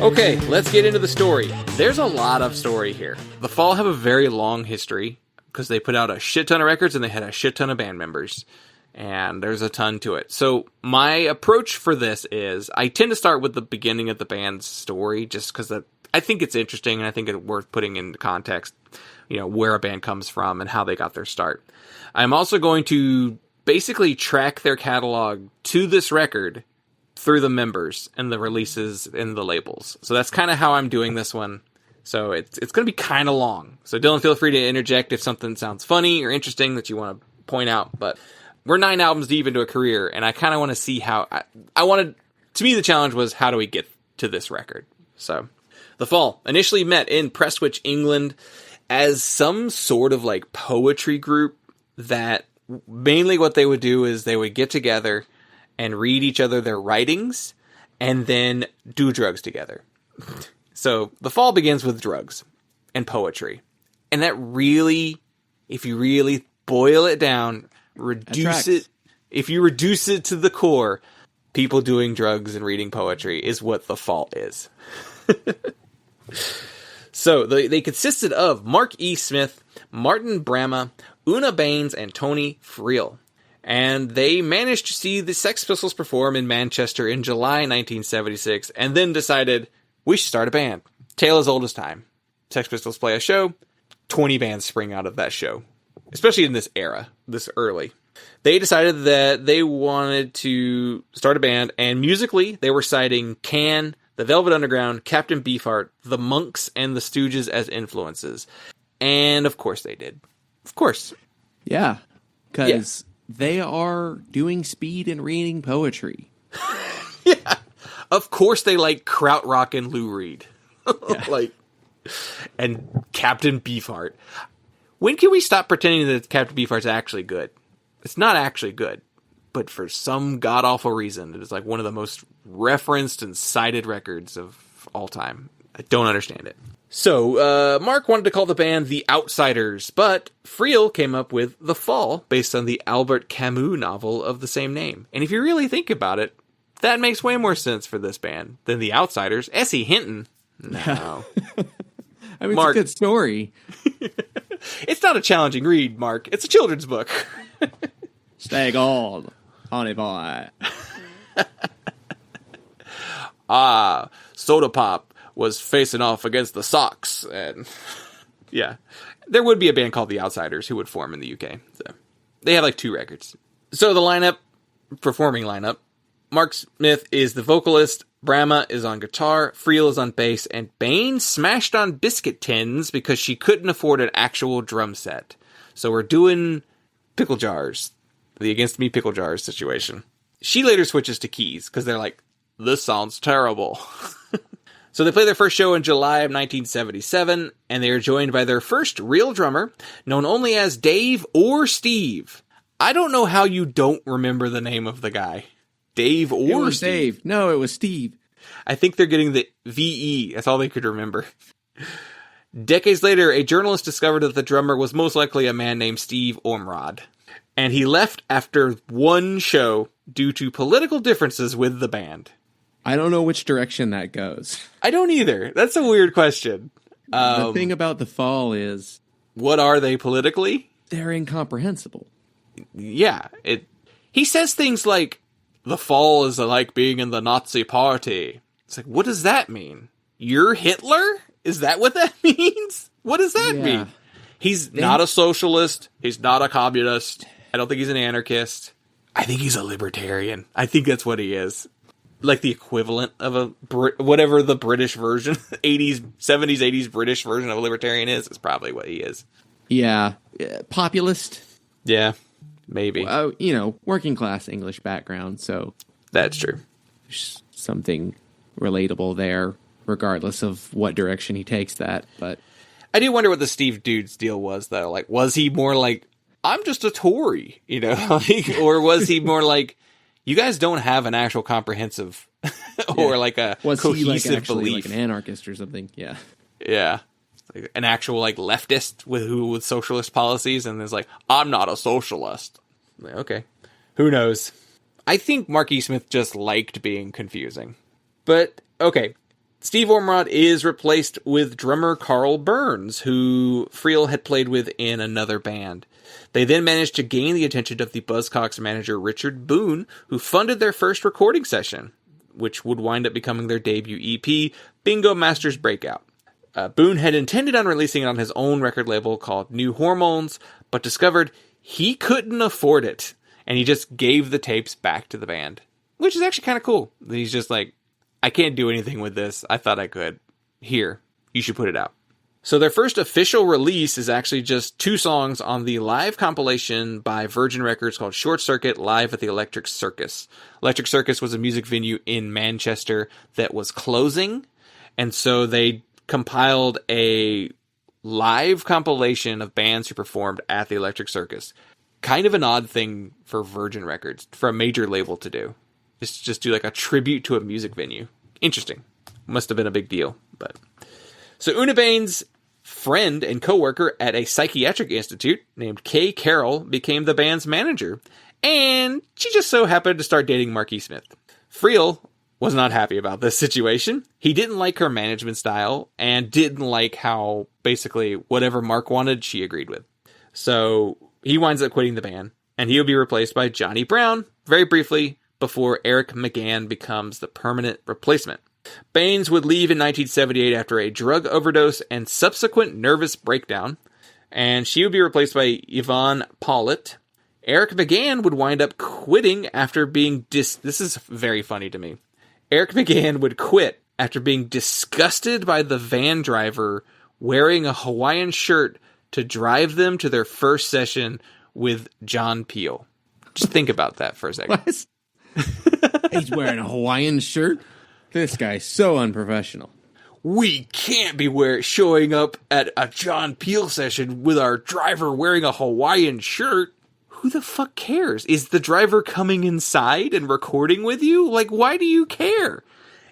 Okay, let's get into the story. There's a lot of story here. The Fall have a very long history because they put out a shit ton of records and they had a shit ton of band members. And there's a ton to it. So my approach for this is I tend to start with the beginning of the band's story just because I think it's interesting and I think it's worth putting into context, where a band comes from and how they got their start. I'm also going to basically track their catalog to this record through the members and the releases and the labels. So that's kind of how I'm doing this one. So it's going to be kind of long. So Dylan, feel free to interject if something sounds funny or interesting that you want to point out. But we're 9 albums deep into a career, and I kind of want to see how... To me, the challenge was, how do we get to this record? So, The Fall initially met in Prestwich, England, as some sort of like poetry group that mainly what they would do is they would get together and read each other their writings and then do drugs together. So The Fall begins with drugs and poetry. And that really, if you really boil it down, if you reduce it to the core, people doing drugs and reading poetry is what The Fall is. So they consisted of Mark E. Smith, Martin Bramah, Una Baines, and Tony Friel. And they managed to see the Sex Pistols perform in Manchester in July 1976, and then decided, we should start a band. Tale as old as time. Sex Pistols play a show, 20 bands spring out of that show. Especially in this era, this early. They decided that they wanted to start a band, and musically, they were citing Can, The Velvet Underground, Captain Beefheart, The Monks, and The Stooges as influences. And of course they did. Of course. Yeah, because they are doing speed and reading poetry. Yeah. Of course they like Krautrock and Lou Reed. And Captain Beefheart. When can we stop pretending that Captain Beefheart's actually good? It's not actually good. But for some god-awful reason, it is like one of the most referenced and cited records of all time. I don't understand it. So, Mark wanted to call the band The Outsiders, but Friel came up with The Fall, based on the Albert Camus novel of the same name. And if you really think about it, that makes way more sense for this band than The Outsiders. S.E. Hinton? No. I mean, Mark, it's a good story. It's not a challenging read, Mark. It's a children's book. Stay gold, honey boy. Soda Pop was facing off against the Sox. And yeah, there would be a band called The Outsiders who would form in the UK. So they have like 2 records. So the performing lineup, Mark Smith is the vocalist, Bramah is on guitar, Friel is on bass, and Baines smashed on biscuit tins because she couldn't afford an actual drum set. So we're doing pickle jars, the Against Me pickle jars situation. She later switches to keys because they're like, this sounds terrible. So they play their first show in July of 1977, and they are joined by their first real drummer, known only as Dave or Steve. I don't know how you don't remember the name of the guy. Dave or It was Steve. Dave. No, it was Steve. I think they're getting the VE. That's all they could remember. Decades later, a journalist discovered that the drummer was most likely a man named Steve Ormrod. And he left after one show due to political differences with the band. I don't know which direction that goes. I don't either. That's a weird question. The thing about The Fall is... What are they politically? They're incomprehensible. Yeah. He says things like, The Fall is like being in the Nazi party. It's like, what does that mean? You're Hitler? Is that what that means? What does that mean? He's not a socialist. He's not a communist. I don't think he's an anarchist. I think he's a libertarian. I think that's what he is. Like the equivalent of whatever the British version, 70s, 80s British version of a libertarian is probably what he is. Yeah. Populist. Yeah, maybe. Working class English background, so... That's true. There's something relatable there, regardless of what direction he takes that, but... I do wonder what the Steve Dude's deal was, though. Like, was he more like, I'm just a Tory, or was he more like, you guys don't have an actual comprehensive or like a was cohesive he actually belief? Like an anarchist or something? Yeah. Yeah. Like an actual like leftist with socialist policies, and is like, I'm not a socialist. Like, okay. Who knows? I think Mark E. Smith just liked being confusing. But, okay. Steve Ormerod is replaced with drummer Carl Burns, who Friel had played with in another band. They then managed to gain the attention of the Buzzcocks manager Richard Boone, who funded their first recording session, which would wind up becoming their debut EP, Bingo Master's Breakout. Boone had intended on releasing it on his own record label called New Hormones, but discovered he couldn't afford it, and he just gave the tapes back to the band, which is actually kind of cool. He's just like, I can't do anything with this. I thought I could. Here, you should put it out. So their first official release is actually just 2 songs on the live compilation by Virgin Records called Short Circuit Live at the Electric Circus. Electric Circus was a music venue in Manchester that was closing, and so they compiled a live compilation of bands who performed at the Electric Circus. Kind of an odd thing for Virgin Records, for a major label to do. Just do like a tribute to a music venue. Interesting. Must have been a big deal. But so Una Bain's friend and co-worker at a psychiatric institute named Kay Carroll became the band's manager, and she just so happened to start dating Marky Smith. Friel was not happy about this situation. He didn't like her management style and didn't like how basically whatever Mark wanted, she agreed with. So he winds up quitting the band, and he'll be replaced by Johnny Brown very briefly before Eric McGann becomes the permanent replacement. Baines would leave in 1978 after a drug overdose and subsequent nervous breakdown, and she would be replaced by Yvonne Pollitt. Eric McGann would wind up quitting after being this is very funny to me. Eric McGann would quit after being disgusted by the van driver wearing a Hawaiian shirt to drive them to their first session with John Peel. Just think about that for a second. What? He's wearing a Hawaiian shirt? This guy's so unprofessional. We can't be showing up at a John Peel session with our driver wearing a Hawaiian shirt. Who the fuck cares? Is the driver coming inside and recording with you? Like, why do you care?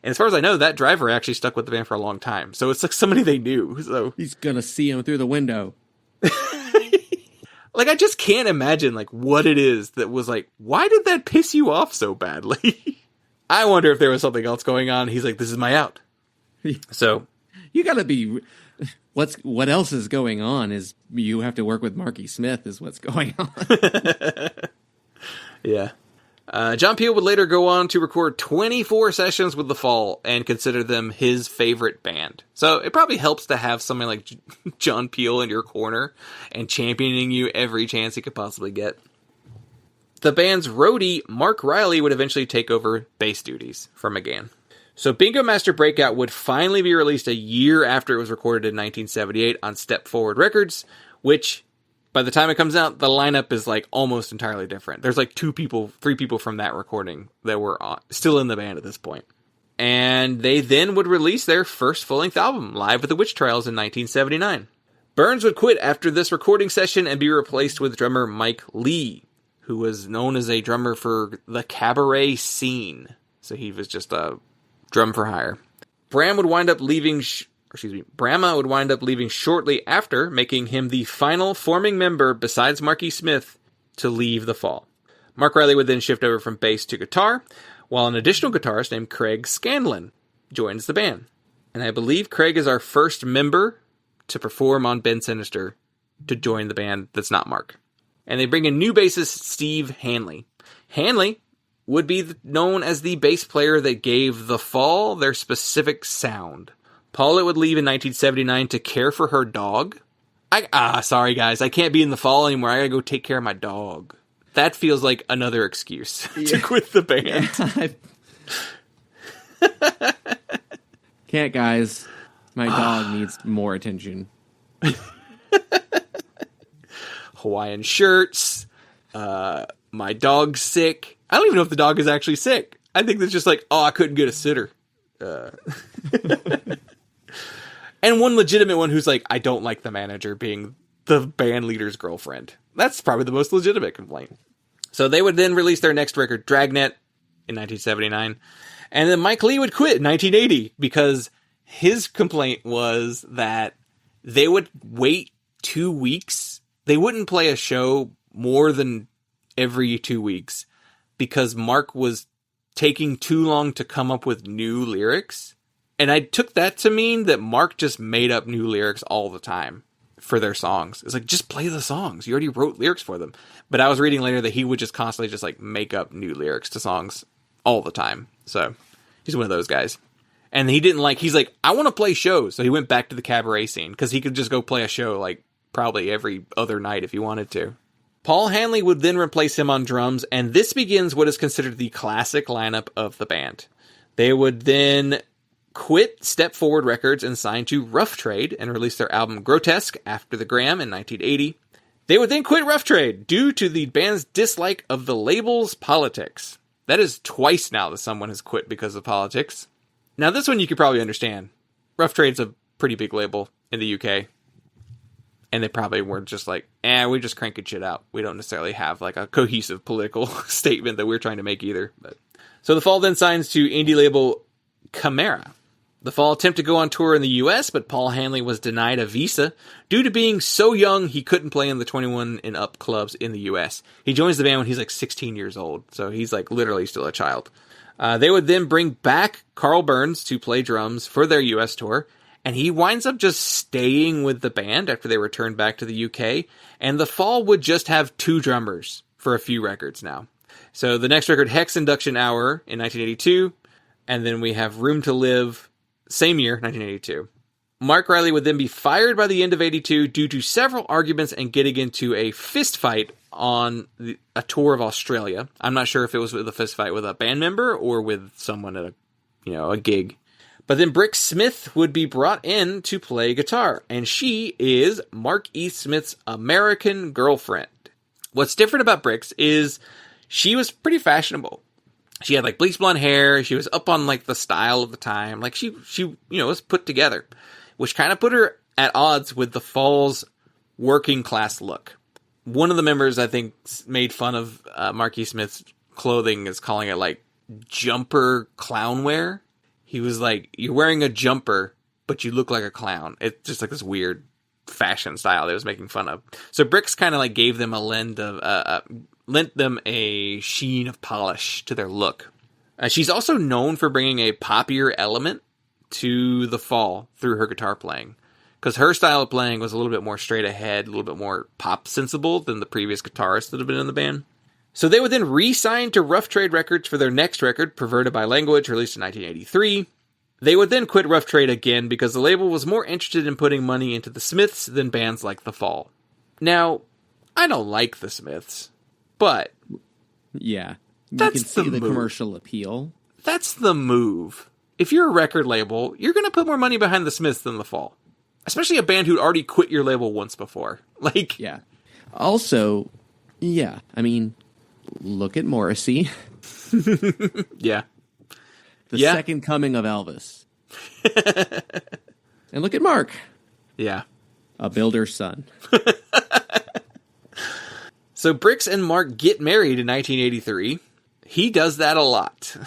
And as far as I know, that driver actually stuck with the band for a long time. So it's like somebody they knew. So he's gonna see him through the window. Like, I just can't imagine, like, what it is that was like, why did that piss you off so badly? I wonder if there was something else going on. He's like, this is my out. So you gotta be... What else is going on is you have to work with Marky Smith is what's going on. Yeah. John Peel would later go on to record 24 sessions with The Fall and consider them his favorite band. So it probably helps to have somebody like John Peel in your corner and championing you every chance he could possibly get. The band's roadie, Mark Riley, would eventually take over bass duties from McGann. So Bingo Master Breakout would finally be released a year after it was recorded in 1978 on Step Forward Records, which, by the time it comes out, the lineup is like almost entirely different. There's like 3 people from that recording that were still in the band at this point. And they then would release their first full-length album, Live at the Witch Trials, in 1979. Burns would quit after this recording session and be replaced with drummer Mike Lee, who was known as a drummer for the cabaret scene. So he was just a drum for hire. Brahma would wind up leaving shortly after, making him the final forming member besides Marky Smith to leave The Fall. Mark Riley would then shift over from bass to guitar, while an additional guitarist named Craig Scanlon joins the band. And I believe Craig is our first member to perform on Bend Sinister to join the band that's not Mark. And they bring in new bassist Steve Hanley. Hanley would be known as the bass player that gave The Fall their specific sound. Paulette would leave in 1979 to care for her dog. Sorry guys, I can't be in The Fall anymore. I gotta go take care of my dog. That feels like another excuse to quit the band. Yeah, can't, guys. My dog needs more attention. Hawaiian shirts. My dog's sick. I don't even know if the dog is actually sick. I think it's just like, I couldn't get a sitter. And one legitimate one who's like, I don't like the manager being the band leader's girlfriend. That's probably the most legitimate complaint. So they would then release their next record, Dragnet, in 1979. And then Mike Lee would quit in 1980 because his complaint was that they would wait 2 weeks. They wouldn't play a show more than every 2 weeks because Mark was taking too long to come up with new lyrics. And I took that to mean that Mark just made up new lyrics all the time for their songs. It's like, just play the songs. You already wrote lyrics for them. But I was reading later that he would just constantly just like make up new lyrics to songs all the time. So he's one of those guys. And he's like, I want to play shows. So he went back to the cabaret scene because he could just go play a show like probably every other night if he wanted to. Paul Hanley would then replace him on drums, and this begins what is considered the classic lineup of the band. They would then quit Step Forward Records and sign to Rough Trade and release their album Grotesque after the Gram in 1980. They would then quit Rough Trade due to the band's dislike of the label's politics. That is twice now that someone has quit because of politics. Now this one you could probably understand. Rough Trade's a pretty big label in the UK. And they probably were just like, we're just cranking shit out. We don't necessarily have like a cohesive political statement that we're trying to make either. So the Fall then signs to indie label Chimera. The Fall attempted to go on tour in the US, but Paul Hanley was denied a visa due to being so young he couldn't play in the 21 and up clubs in the US. He joins the band when he's like 16 years old, so he's like literally still a child. They would then bring back Carl Burns to play drums for their US tour, and he winds up just staying with the band after they returned back to the UK, and the Fall would just have 2 drummers for a few records now. So the next record, Hex Induction Hour in 1982, and then we have Room to Live, same year, 1982. Mark Riley would then be fired by the end of 82 due to several arguments and getting into a fist fight on a tour of Australia. I'm not sure if it was with a fist fight with a band member or with someone at a gig. But then Brix Smith would be brought in to play guitar, and she is Mark E. Smith's American girlfriend. What's different about Brix is she was pretty fashionable. She had like bleach blonde hair. She was up on like the style of the time. Like she was put together, which kind of put her at odds with the Fall's working class look. One of the members, I think, made fun of Mark E. Smith's clothing as calling it like jumper clown wear. He was like, you're wearing a jumper, but you look like a clown. It's just like this weird fashion style that he was making fun of. So Brix kind of like gave them lent them a sheen of polish to their look. She's also known for bringing a poppier element to the Fall through her guitar playing, because her style of playing was a little bit more straight ahead, a little bit more pop sensible than the previous guitarists that have been in the band. So they would then re-sign to Rough Trade Records for their next record, Perverted by Language, released in 1983. They would then quit Rough Trade again because the label was more interested in putting money into the Smiths than bands like the Fall. Now, I don't like the Smiths, but yeah, you that's can see the move. Commercial appeal. That's the move. If you're a record label, you're going to put more money behind the Smiths than the Fall. Especially a band who'd already quit your label once before. Like, yeah. Also, yeah, I mean, look at Morrissey. Yeah. The second coming of Elvis. And look at Mark. Yeah. A builder's son. So Brix and Mark get married in 1983. He does that a lot.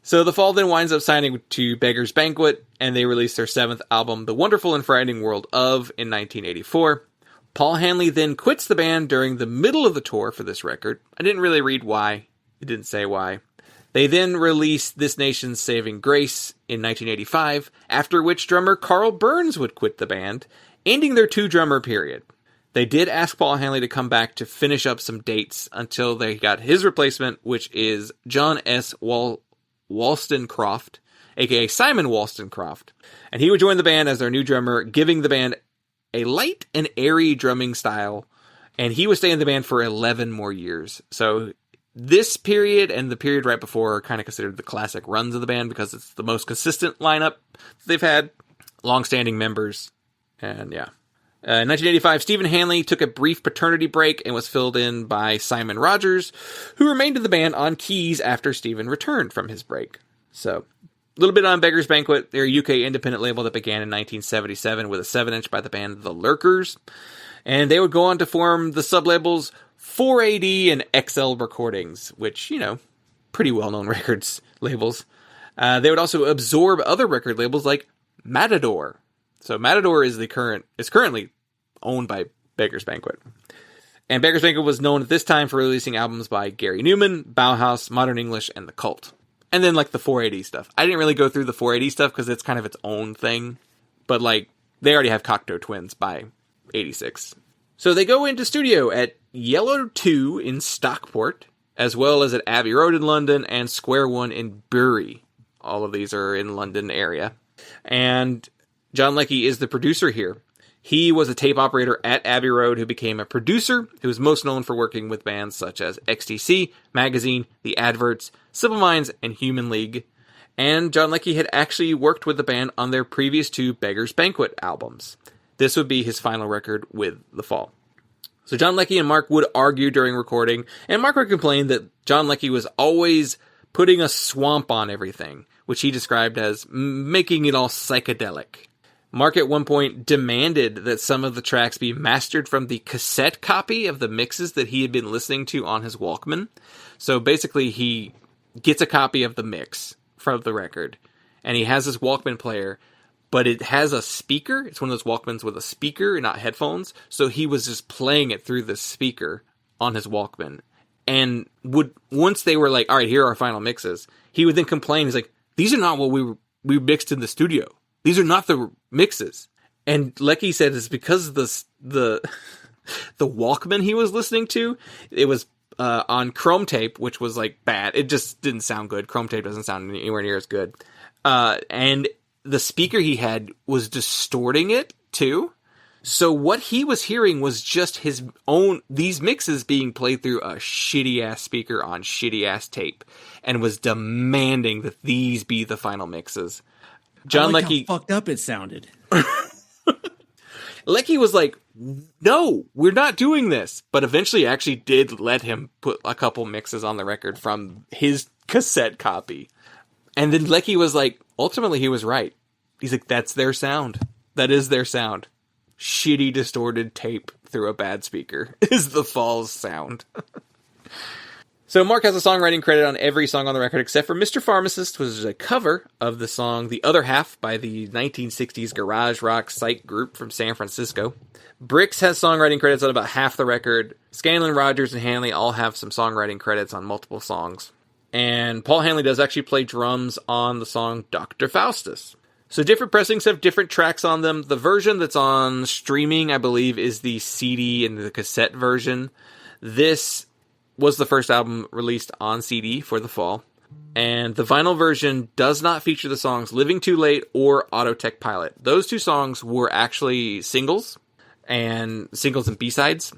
So the Fall then winds up signing to Beggar's Banquet, and they release their 7th album, The Wonderful and Frightening World of, in 1984. Paul Hanley then quits the band during the middle of the tour for this record. I didn't really read why. It didn't say why. They then released This Nation's Saving Grace in 1985, after which drummer Carl Burns would quit the band, ending their 2-drummer period. They did ask Paul Hanley to come back to finish up some dates until they got his replacement, which is John S. Wollstonecroft, aka Simon Wollstonecroft. And he would join the band as their new drummer, giving the band a light and airy drumming style. And he would stay in the band for 11 more years. So this period and the period right before are kind of considered the classic runs of the band because it's the most consistent lineup they've had. Long-standing members. And yeah. In 1985, Stephen Hanley took a brief paternity break and was filled in by Simon Rogers, who remained in the band on keys after Stephen returned from his break. So, a little bit on Beggar's Banquet. They're a UK independent label that began in 1977 with a 7-inch by the band The Lurkers. And they would go on to form the sublabels 4AD and XL Recordings, which, pretty well-known records labels. They would also absorb other record labels like Matador. So Matador is currently owned by Beggar's Banquet. And Beggar's Banquet was known at this time for releasing albums by Gary Newman, Bauhaus, Modern English, and The Cult. And then, like, the 480 stuff. I didn't really go through the 480 stuff because it's kind of its own thing. But, like, they already have Cocteau Twins by 86. So they go into studio at Yellow 2 in Stockport, as well as at Abbey Road in London and Square 1 in Bury. All of these are in London area. And John Leckie is the producer here. He was a tape operator at Abbey Road who became a producer who was most known for working with bands such as XTC, Magazine, The Adverts, Simple Minds, and Human League. And John Leckie had actually worked with the band on their previous 2 Beggar's Banquet albums. This would be his final record with The Fall. So John Leckie and Mark would argue during recording, and Mark would complain that John Leckie was always putting a swamp on everything, which he described as making it all psychedelic. Mark at one point demanded that some of the tracks be mastered from the cassette copy of the mixes that he had been listening to on his Walkman. So basically he gets a copy of the mix from the record, and he has his Walkman player, but it has a speaker. It's one of those Walkmans with a speaker, not headphones. So he was just playing it through the speaker on his Walkman. And once they were like, all right, here are our final mixes, he would then complain. He's like, these are not what we mixed in the studio. These are not the mixes. And Leckie said it's because the Walkman he was listening to, it was on chrome tape, which was like bad. It just didn't sound good. Chrome tape doesn't sound anywhere near as good. And the speaker he had was distorting it too. So what he was hearing was just his own, these mixes being played through a shitty ass speaker on shitty ass tape, and was demanding that these be the final mixes. John Leckie, how fucked up it sounded. Leckie was like, no, we're not doing this. But eventually actually did let him put a couple mixes on the record from his cassette copy. And then Leckie was like, ultimately he was right. He's like, that's their sound. That is their sound. Shitty distorted tape through a bad speaker is the Fall's sound. So Mark has a songwriting credit on every song on the record except for Mr. Pharmacist, which is a cover of the song The Other Half by the 1960s garage rock psych group from San Francisco. Brix has songwriting credits on about half the record. Scanlon, Rogers, and Hanley all have some songwriting credits on multiple songs. And Paul Hanley does actually play drums on the song Dr. Faustus. So different pressings have different tracks on them. The version that's on streaming, I believe, is the CD and the cassette version. This was the first album released on CD for The Fall. And the vinyl version does not feature the songs Living Too Late or Autotech Pilot. Those 2 songs were actually singles and B-sides.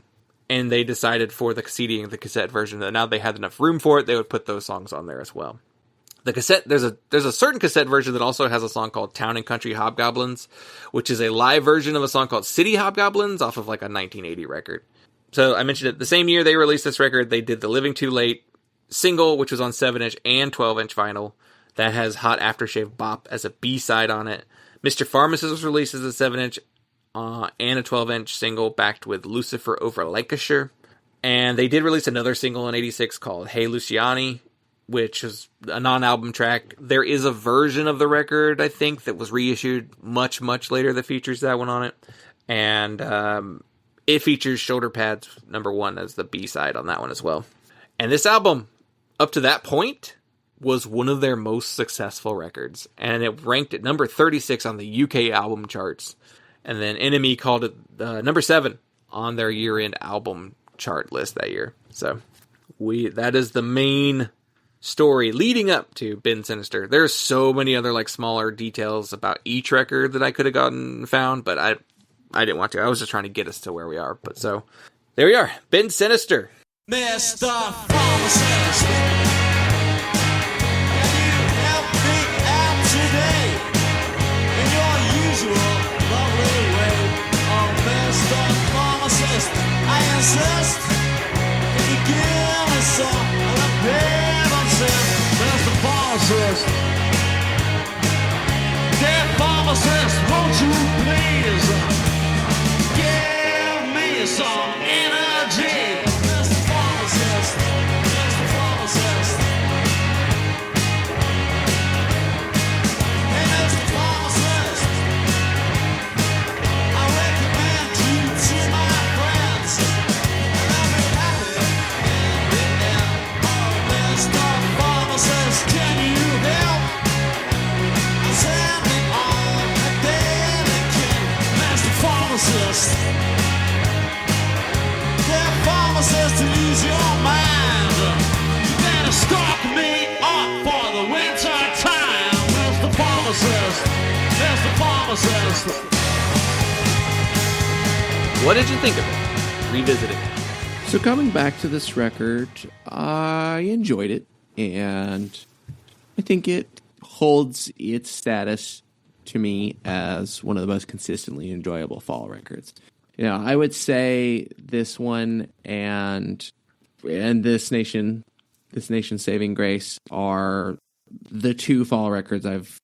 And they decided for the CD and the cassette version that now they had enough room for it, they would put those songs on there as well. The cassette, there's a certain cassette version that also has a song called Town and Country Hobgoblins, which is a live version of a song called City Hobgoblins off of like a 1980 record. So I mentioned it, the same year they released this record, they did the Living Too Late single, which was on 7-inch and 12-inch vinyl. That has Hot Aftershave Bop as a B-side on it. Mr. Pharmacist was released as a 7-inch and a 12-inch single backed with Lucifer over Lancashire. And they did release another single in 86 called Hey Luciani, which is a non-album track. There is a version of the record, I think, that was reissued much, much later that features that one on it. And it features Shoulder Pads #1 as the B-side on that one as well. And this album, up to that point, was one of their most successful records. And it ranked at number 36 on the UK album charts. And then NME called it number 7 on their year-end album chart list that year. So that is the main story leading up to Bend Sinister. There's so many other like smaller details about each record that I could have gotten and found, but I didn't want to. I was just trying to get us to where we are. But so there we are. Bend Sinister. Mr. Pharmacist, can you help me out today in your usual lovely way? Oh, Mr. Pharmacist, I insist. Can you give me some of the Pharmacist? Mr. Pharmacist, dear Pharmacist, won't you please give me some energy? Mr. Pharmacist, Mr. Pharmacist. pharmacist. Yeah, pharmacist to ease your mind. You better stock me up for the winter time. There's the pharmacist. There's the pharmacist. What did you think of it? Revisiting it. So coming back to this record, I enjoyed it, and I think it holds its status to me as one of the most consistently enjoyable fall records. You know, I would say this one and This Nation Saving Grace are the two fall records I've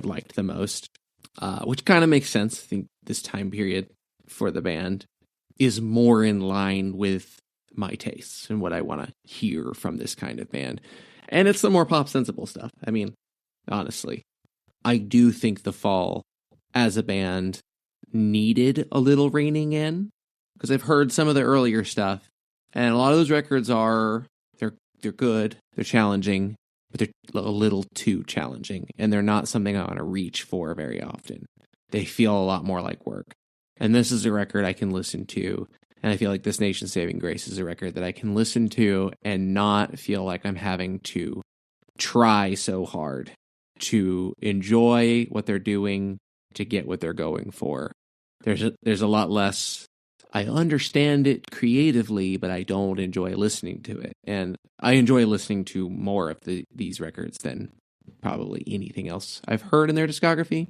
liked the most, which kind of makes sense. I think this time period for the band is more in line with my tastes and what I want to hear from this kind of band. And it's the more pop sensible stuff. I mean, honestly, I do think the Fall as a band needed a little reining in, because I've heard some of the earlier stuff, and a lot of those records they're good, they're challenging, but they're a little too challenging, and they're not something I want to reach for very often. They feel a lot more like work. And this is a record I can listen to, and I feel like This Nation Saving Grace is a record that I can listen to and not feel like I'm having to try so hard to enjoy what they're doing to get what they're going for. There's a lot less, I understand it creatively, but I don't enjoy listening to it. And I enjoy listening to more of these records than probably anything else I've heard in their discography.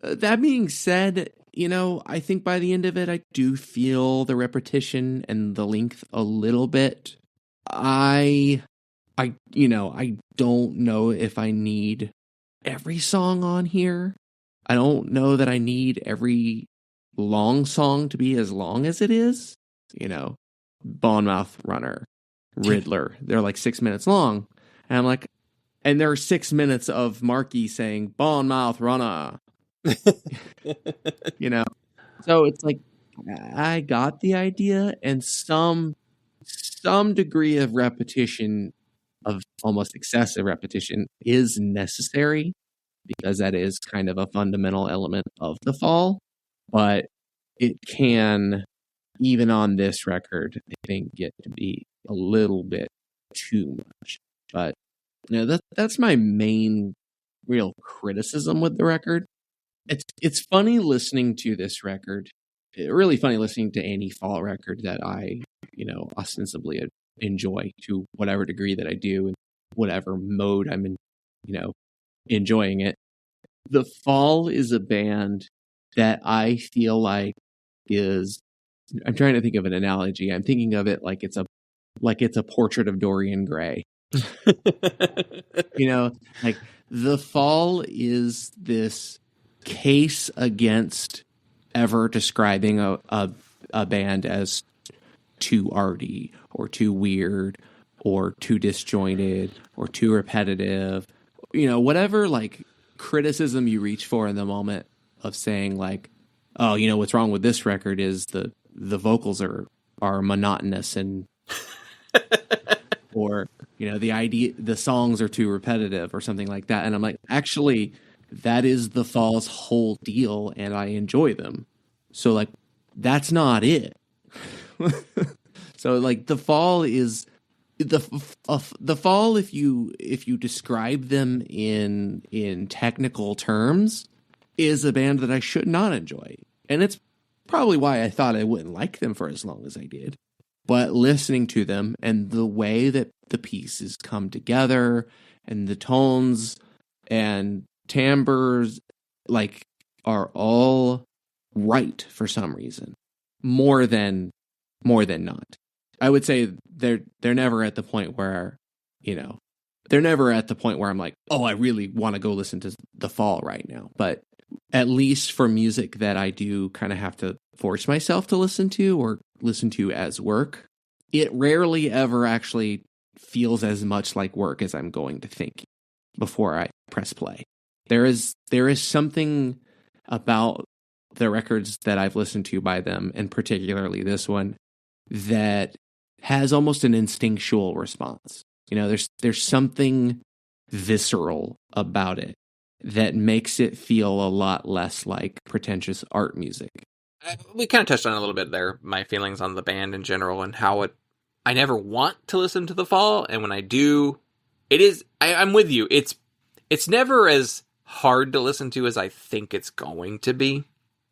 That being said, you know, I think by the end of it, I do feel the repetition and the length a little bit. I don't know if I need every song on here. I don't know that I need every long song to be as long as it is. You know, Bonemouth Runner, Riddler, they're like 6 minutes long. And I'm like, and there are 6 minutes of Marky saying, Bonemouth Runner. You know, so it's like, I got the idea, and some degree of repetition, of almost excessive repetition, is necessary, because that is kind of a fundamental element of the Fall. But it can, even on this record, I think, get to be a little bit too much. But you know, that's my main real criticism with the record. It's funny listening to this record. Really funny listening to any Fall record that I, you know, ostensibly enjoy, to whatever degree that I do, and whatever mode I'm in, you know, enjoying it. The Fall is a band that I feel like is, I'm trying to think of an analogy. I'm thinking of it like it's a portrait of Dorian Gray. You know, like the Fall is this case against ever describing a band as too arty or too weird or too disjointed or too repetitive. You know, whatever like criticism you reach for in the moment of saying like, oh, you know, what's wrong with this record is the vocals are monotonous, and or, you know, the songs are too repetitive or something like that. And I'm like, actually, that is the Fall's whole deal, and I enjoy them. So like, that's not it. So like, the Fall is the Fall. If you describe them in technical terms, is a band that I should not enjoy, and it's probably why I thought I wouldn't like them for as long as I did. But listening to them and the way that the pieces come together and the tones and timbres like are all right for some reason, more than not. I would say they're never at the point where, you know, they're never at the point where I'm like, oh, I really want to go listen to the Fall right now. But at least for music that I do kind of have to force myself to listen to or listen to as work, it rarely ever actually feels as much like work as I'm going to think before I press play. There is something about the records that I've listened to by them, and particularly this one, that has almost an instinctual response. You know, there's something visceral about it that makes it feel a lot less like pretentious art music. we kind of touched on it a little bit there, my feelings on the band in general and how I never want to listen to The Fall, and when I do, I'm with you. It's never as hard to listen to as I think it's going to be,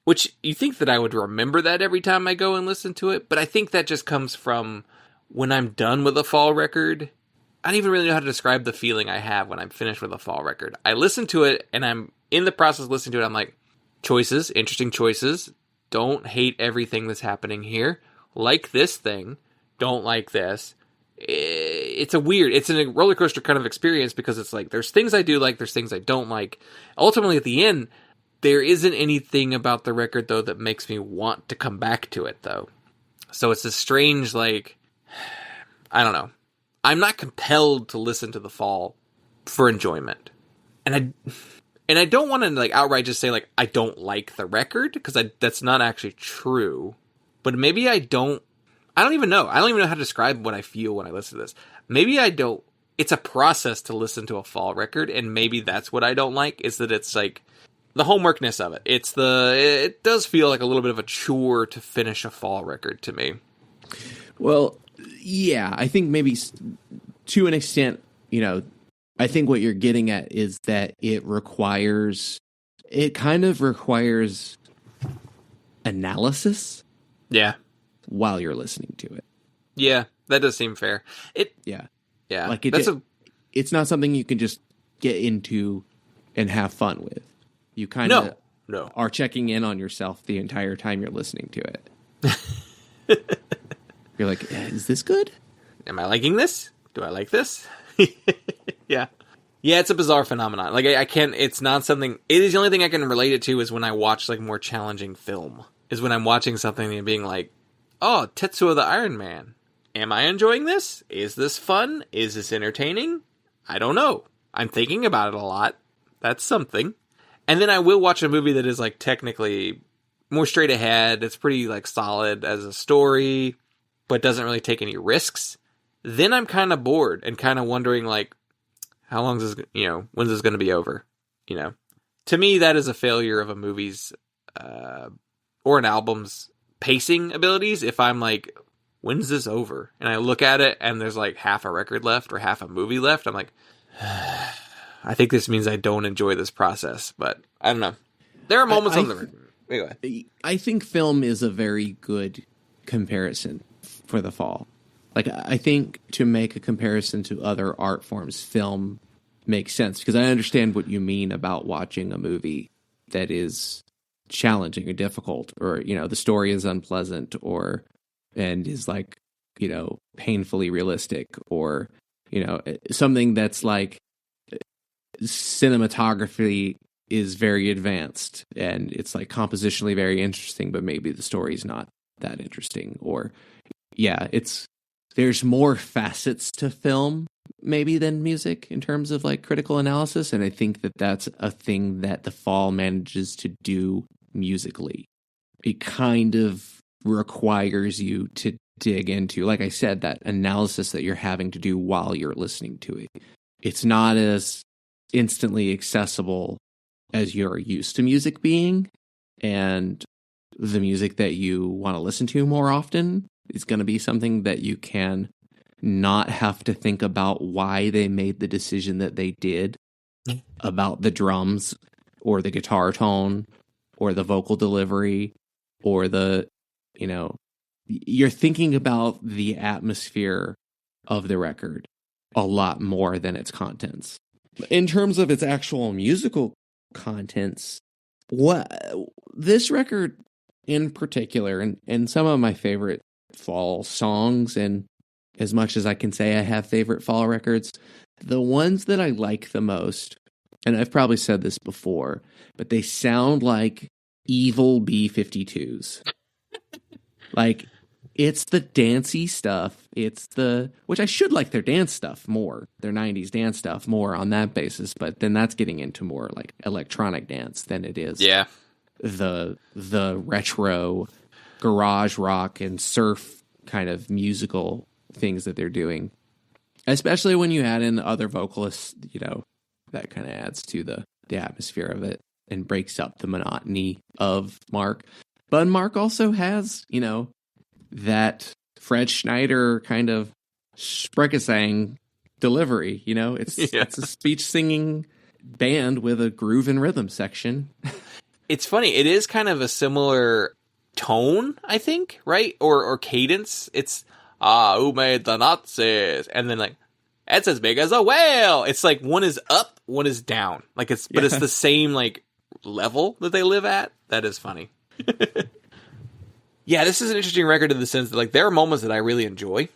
which you think that I would remember that every time I go and listen to it, but I think that just comes from when I'm done with a Fall record. I don't even really know how to describe the feeling I have when I'm finished with a Fall record. I listen to it, and I'm in the process of listening to it, I'm like, choices, interesting choices, don't hate everything that's happening here, like this thing, don't like this. It's a roller coaster kind of experience, because it's like, there's things I do like, there's things I don't like. Ultimately, at the end, there isn't anything about the record, though, that makes me want to come back to it, though. So it's a strange, like, I don't know. I'm not compelled to listen to The Fall for enjoyment. And I don't want to, like, outright just say, like, I don't like the record, because that's not actually true. But maybe I don't even know. I don't even know how to describe what I feel when I listen to this. Maybe I don't. It's a process to listen to a Fall record, and maybe that's what I don't like, is that it's, like, the homeworkness of it. It does feel like a little bit of a chore to finish a Fall record to me. Well, yeah, I think maybe to an extent, I think what you're getting at is that it kind of requires analysis. Yeah. While you're listening to it. Yeah, that does seem fair. Yeah. Yeah. It's not something you can just get into and have fun with. You kind of are checking in on yourself the entire time you're listening to it. You're like, is this good? Am I liking this? Do I like this? Yeah. Yeah, it's a bizarre phenomenon. Like, I can't, it's not something, it is the only thing I can relate it to is when I watch, like, more challenging film. Is when I'm watching something and being like, oh, Tetsuo the Iron Man. Am I enjoying this? Is this fun? Is this entertaining? I don't know. I'm thinking about it a lot. That's something. And then I will watch a movie that is, like, technically more straight ahead. It's pretty, like, solid as a story, but doesn't really take any risks. Then I'm kind of bored and kind of wondering, like, how long is this, when's this going to be over? To me, that is a failure of a movie's, or an album's pacing abilities. If I'm like, when's this over? And I look at it and there's like half a record left or half a movie left, I'm like, I think this means I don't enjoy this process. But I don't know. There are moments on the record. Anyway. I think film is a very good comparison for The Fall. Like, I think to make a comparison to other art forms, film makes sense, because I understand what you mean about watching a movie that is challenging or difficult, or, the story is unpleasant, and is like, painfully realistic, or, something that's like cinematography is very advanced and it's like compositionally very interesting, but maybe the story's not that interesting, or there's more facets to film maybe than music in terms of like critical analysis. And I think that that's a thing that The Fall manages to do musically. It kind of requires you to dig into, like I said, that analysis that you're having to do while you're listening to it. It's not as instantly accessible as you're used to music being, and the music that you want to listen to more often is going to be something that you can not have to think about why they made the decision that they did about the drums or the guitar tone or the vocal delivery or you're thinking about the atmosphere of the record a lot more than its contents. In terms of its actual musical contents, this record in particular, and some of my favorite Fall songs, and as much as I can say I have favorite Fall records, the ones that I like the most, and I've probably said this before, but they sound like evil B-52s. Like, it's the dancey stuff. Which I should like their dance stuff more, their 90s dance stuff more on that basis, but then that's getting into more like electronic dance than it is. Yeah. The retro garage rock and surf kind of musical things that they're doing. Especially when you add in other vocalists, that kind of adds to the atmosphere of it and breaks up the monotony of Mark. But Mark also has, that Fred Schneider kind of Spreckesang delivery. It's a speech singing band with a groove and rhythm section. It's funny. It is kind of a similar tone, I think, right? Or cadence. It's, who made the Nazis? And then it's as big as a whale. It's like one is up, one is down. But it's the same level that they live at. That is funny. Yeah, this is an interesting record in the sense that there are moments that I really enjoy.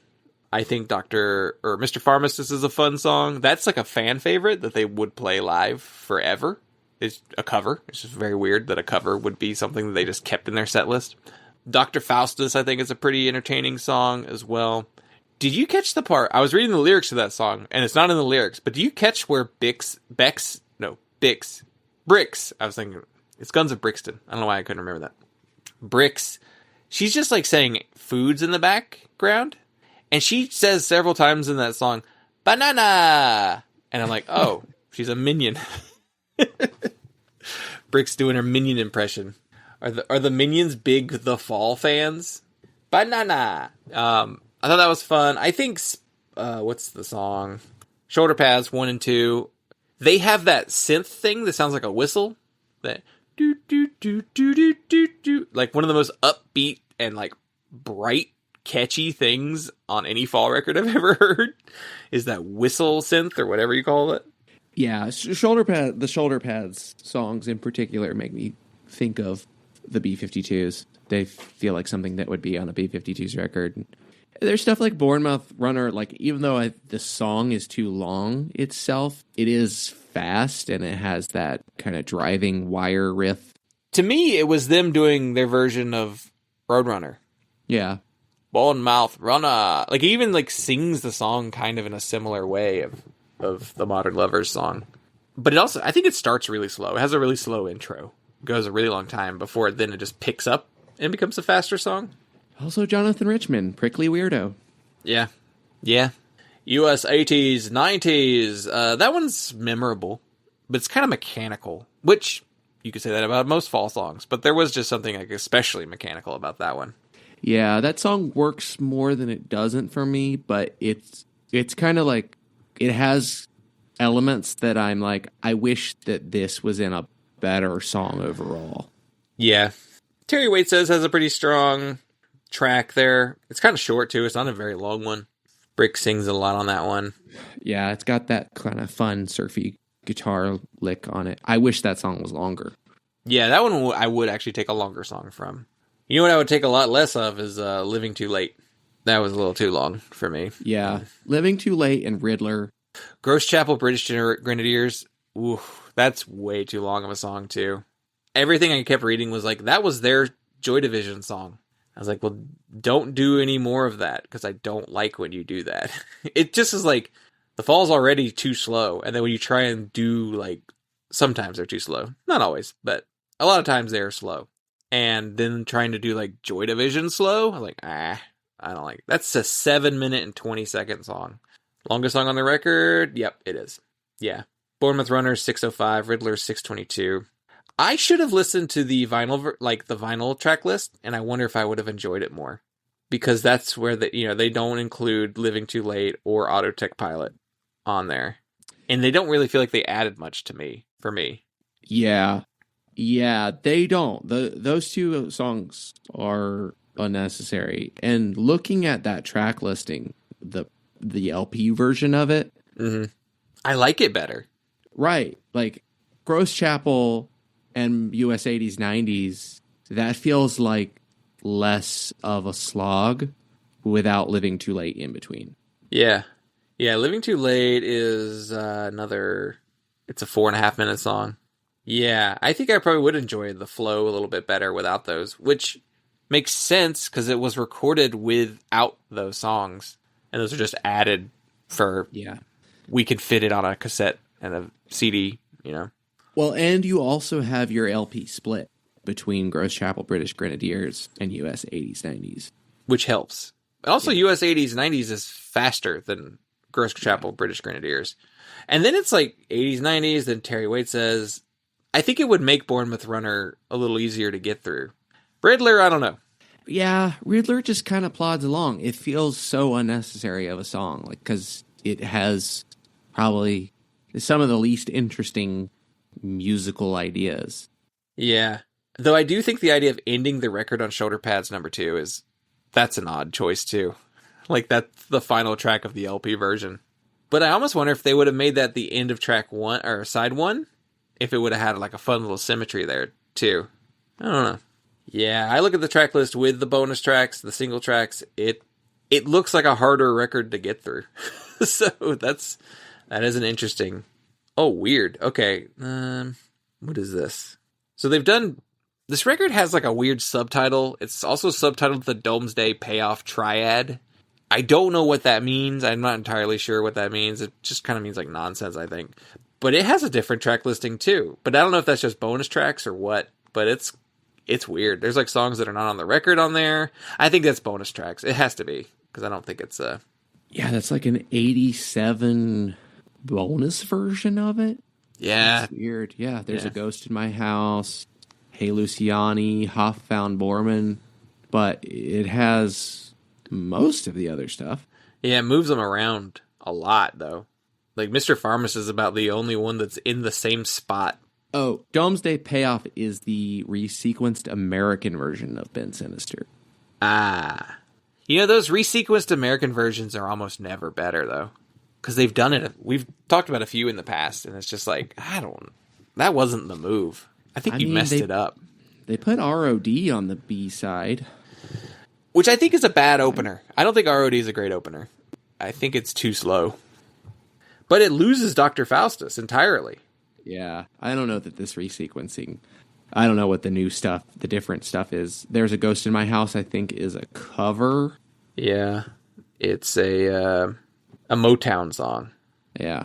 I think Mr. Pharmacist is a fun song. That's a fan favorite that they would play live forever. It's a cover. It's just very weird that a cover would be something that they just kept in their set list. Dr. Faustus, I think, is a pretty entertaining song as well. Did you catch the part? I was reading the lyrics to that song, and it's not in the lyrics, but do you catch where Bricks, I was thinking, it's Guns of Brixton. I don't know why I couldn't remember that. Bricks, she's just saying foods in the background, and she says several times in that song, banana! And I'm like, oh, she's a minion. Bricks doing her minion impression. Are the Minions big The Fall fans? Banana! I thought that was fun. I think, what's the song? Shoulder Pads 1 and 2. They have that synth thing that sounds like a whistle. That do do do do do do do. One of the most upbeat and bright, catchy things on any Fall record I've ever heard is that whistle synth or whatever you call it. Yeah, the Shoulder Pads songs in particular make me think of the B-52s. They feel like something that would be on a B-52s record. There's stuff like Bournemouth Runner, even though the song is too long itself, it is fast and it has that kind of driving wire riff. To me, it was them doing their version of Roadrunner. Yeah. Bournemouth Runner. He even sings the song kind of in a similar way of the Modern Lovers song. But it also, I think it starts really slow. It has a really slow intro. It goes a really long time before it just picks up and becomes a faster song. Also Jonathan Richman, Prickly Weirdo. Yeah. US 80s, 90s. That one's memorable, but it's kind of mechanical, which you could say that about most Fall songs, but there was just something especially mechanical about that one. Yeah, that song works more than it doesn't for me, but it's kind of it has elements that I'm I wish that this was in a better song overall. Yeah. Terry Waite Says has a pretty strong track there. It's kind of short too. It's not a very long one. Brick sings a lot on that one. Yeah, it's got that kind of fun surfy guitar lick on it. I wish that song was longer. Yeah, that one I would actually take a longer song from. You know what I would take a lot less of is Living Too Late. That was a little too long for me. Yeah, Living Too Late and Riddler. Gross Chapel British Grenadiers. Ooh, that's way too long of a song too. Everything I kept reading was that was their Joy Division song. I was like, well, don't do any more of that because I don't like when you do that. It just is the Fall's already too slow, and then when you try and do sometimes they're too slow. Not always, but a lot of times they're slow. And then trying to do Joy Division slow, I'm I don't like it. That's a 7-minute and 20-second song. Longest song on the record? Yep, it is. Yeah. Bournemouth Runner 605, Riddler 622. I should have listened to the vinyl, the vinyl track list, and I wonder if I would have enjoyed it more. Because that's where they don't include Living Too Late or Autotech Pilot on there. And they don't really feel like they added much for me. Yeah. Yeah, they don't. Those two songs are unnecessary. And looking at that track listing, the LP version of it, I like it better. Right. Gross Chapel and US 80s, 90s, that feels less of a slog without Living Too Late in between. Yeah. Yeah, Living Too Late is it's a 4.5-minute song. Yeah, I think I probably would enjoy the flow a little bit better without those, which makes sense because it was recorded without those songs. And those are just added for, we could fit it on a cassette and a CD, Well, and you also have your LP split between Gross Chapel British Grenadiers and US 80s, 90s. Which helps. Also, US 80s, 90s is faster than Gross Chapel British Grenadiers. And then it's 80s, 90s, then Terry Waite Says. I think it would make Bournemouth Runner a little easier to get through. Riddler, I don't know. Yeah, Riddler just kind of plods along. It feels so unnecessary of a song, like, because it has probably some of the least interesting musical ideas. Yeah. Though I do think the idea of ending the record on Shoulder Pads #2 that's an odd choice too. Like, that's the final track of the LP version. But I almost wonder if they would have made that the end of track 1 or side 1, if it would have had like a fun little symmetry there too. I don't know. Yeah, I look at the track list with the bonus tracks, the single tracks. It looks like a harder record to get through. So that is an interesting. Oh, weird. Okay, what is this? So they've done. This record has like a weird subtitle. It's also subtitled the Domesday Payoff Triad. I don't know what that means. I'm not entirely sure what that means. It just kind of means like nonsense, I think. But it has a different track listing too. But I don't know if that's just bonus tracks or what. But it's weird. There's like songs that are not on the record on there. I think that's bonus tracks. It has to be, because I don't think it's Yeah, that's like an 87 bonus version of it. Yeah. That's weird. Yeah, there's a Ghost in My House, Hey Luciani, Hoff Found Borman, but it has most of the other stuff. Yeah, it moves them around a lot, though. Like, Mr. Pharmacist is about the only one that's in the same spot. Oh, Domesday Payoff is the resequenced American version of Bend Sinister. Ah. You know, those resequenced American versions are almost never better, though. Because they've done it. We've talked about a few in the past, and it's just like, that wasn't the move. I think you messed it up. They put R.O.D. on the B side. Which I think is a bad opener. I don't think R.O.D. is a great opener. I think it's too slow. But it loses Dr. Faustus entirely. Yeah, I don't know that this resequencing, I don't know what the new stuff, the different stuff is. There's a Ghost in My House, I think, is a cover. Yeah, it's a Motown song. Yeah.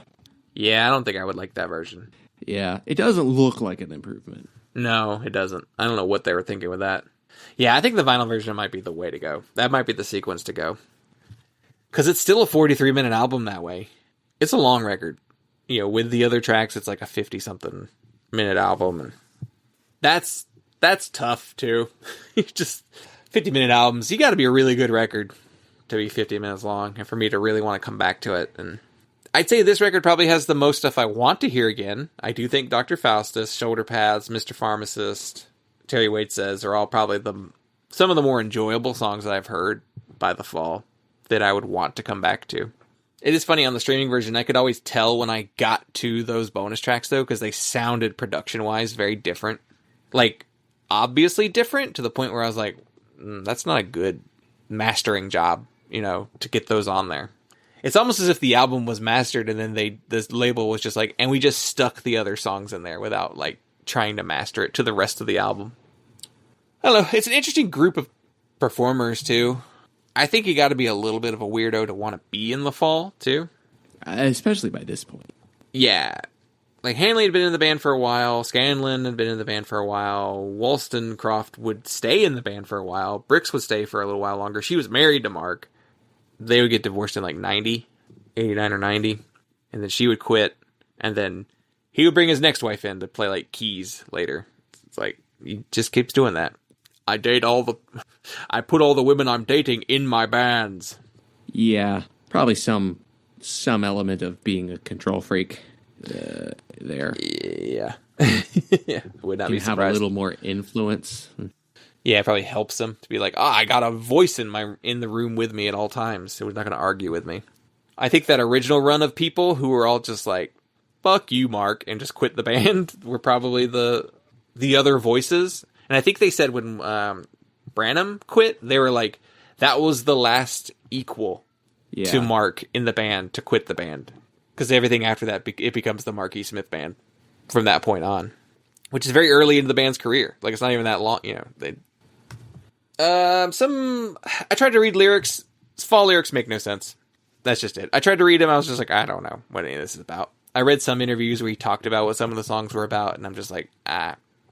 Yeah, I don't think I would like that version. Yeah, it doesn't look like an improvement. No, it doesn't. I don't know what they were thinking with that. Yeah, I think the vinyl version might be the way to go. That might be the sequence to go. Because it's still a 43-minute album that way. It's a long record. You know, with the other tracks, it's like a 50-something minute album. And that's tough, too. Just 50-minute albums. You got to be a really good record to be 50 minutes long. And for me to really want to come back to it. And I'd say this record probably has the most stuff I want to hear again. I do think Dr. Faustus, Shoulder Pads, Mr. Pharmacist, Terry Waite Says are all probably some of the more enjoyable songs that I've heard by the fall that I would want to come back to. It is funny, on the streaming version, I could always tell when I got to those bonus tracks, though, because they sounded production-wise very different. Like, obviously different, to the point where I was like, that's not a good mastering job, you know, to get those on there. It's almost as if the album was mastered, and then this label was just like, and we just stuck the other songs in there without, like, trying to master it to the rest of the album. I don't know, it's an interesting group of performers, too. I think you got to be a little bit of a weirdo to want to be in the fall, too. Especially by this point. Yeah. Like, Hanley had been in the band for a while. Scanlon had been in the band for a while. Wollstonecroft would stay in the band for a while. Bricks would stay for a little while longer. She was married to Mark. They would get divorced in, like, 89 or 90. And then she would quit. And then he would bring his next wife in to play, like, keys later. It's like, he just keeps doing that. I put all the women I'm dating in my bands. Yeah, probably some element of being a control freak there. Yeah. Yeah, would not be surprised. Have a little more influence. Yeah, it probably helps him to be like, I got a voice in the room with me at all times, so he's not going to argue with me. I think that original run of people who were all just like, fuck you, Mark, and just quit the band were probably the other voices. And I think they said when Branham quit, they were like, that was the last equal to Mark in the band to quit the band. Because everything after that, it becomes the Mark E. Smith band from that point on. Which is very early into the band's career. Like, it's not even that long, you know. I tried to read lyrics. Fall lyrics make no sense. That's just it. I tried to read them. I was just like, I don't know what any of this is about. I read some interviews where he talked about what some of the songs were about. And I'm just like,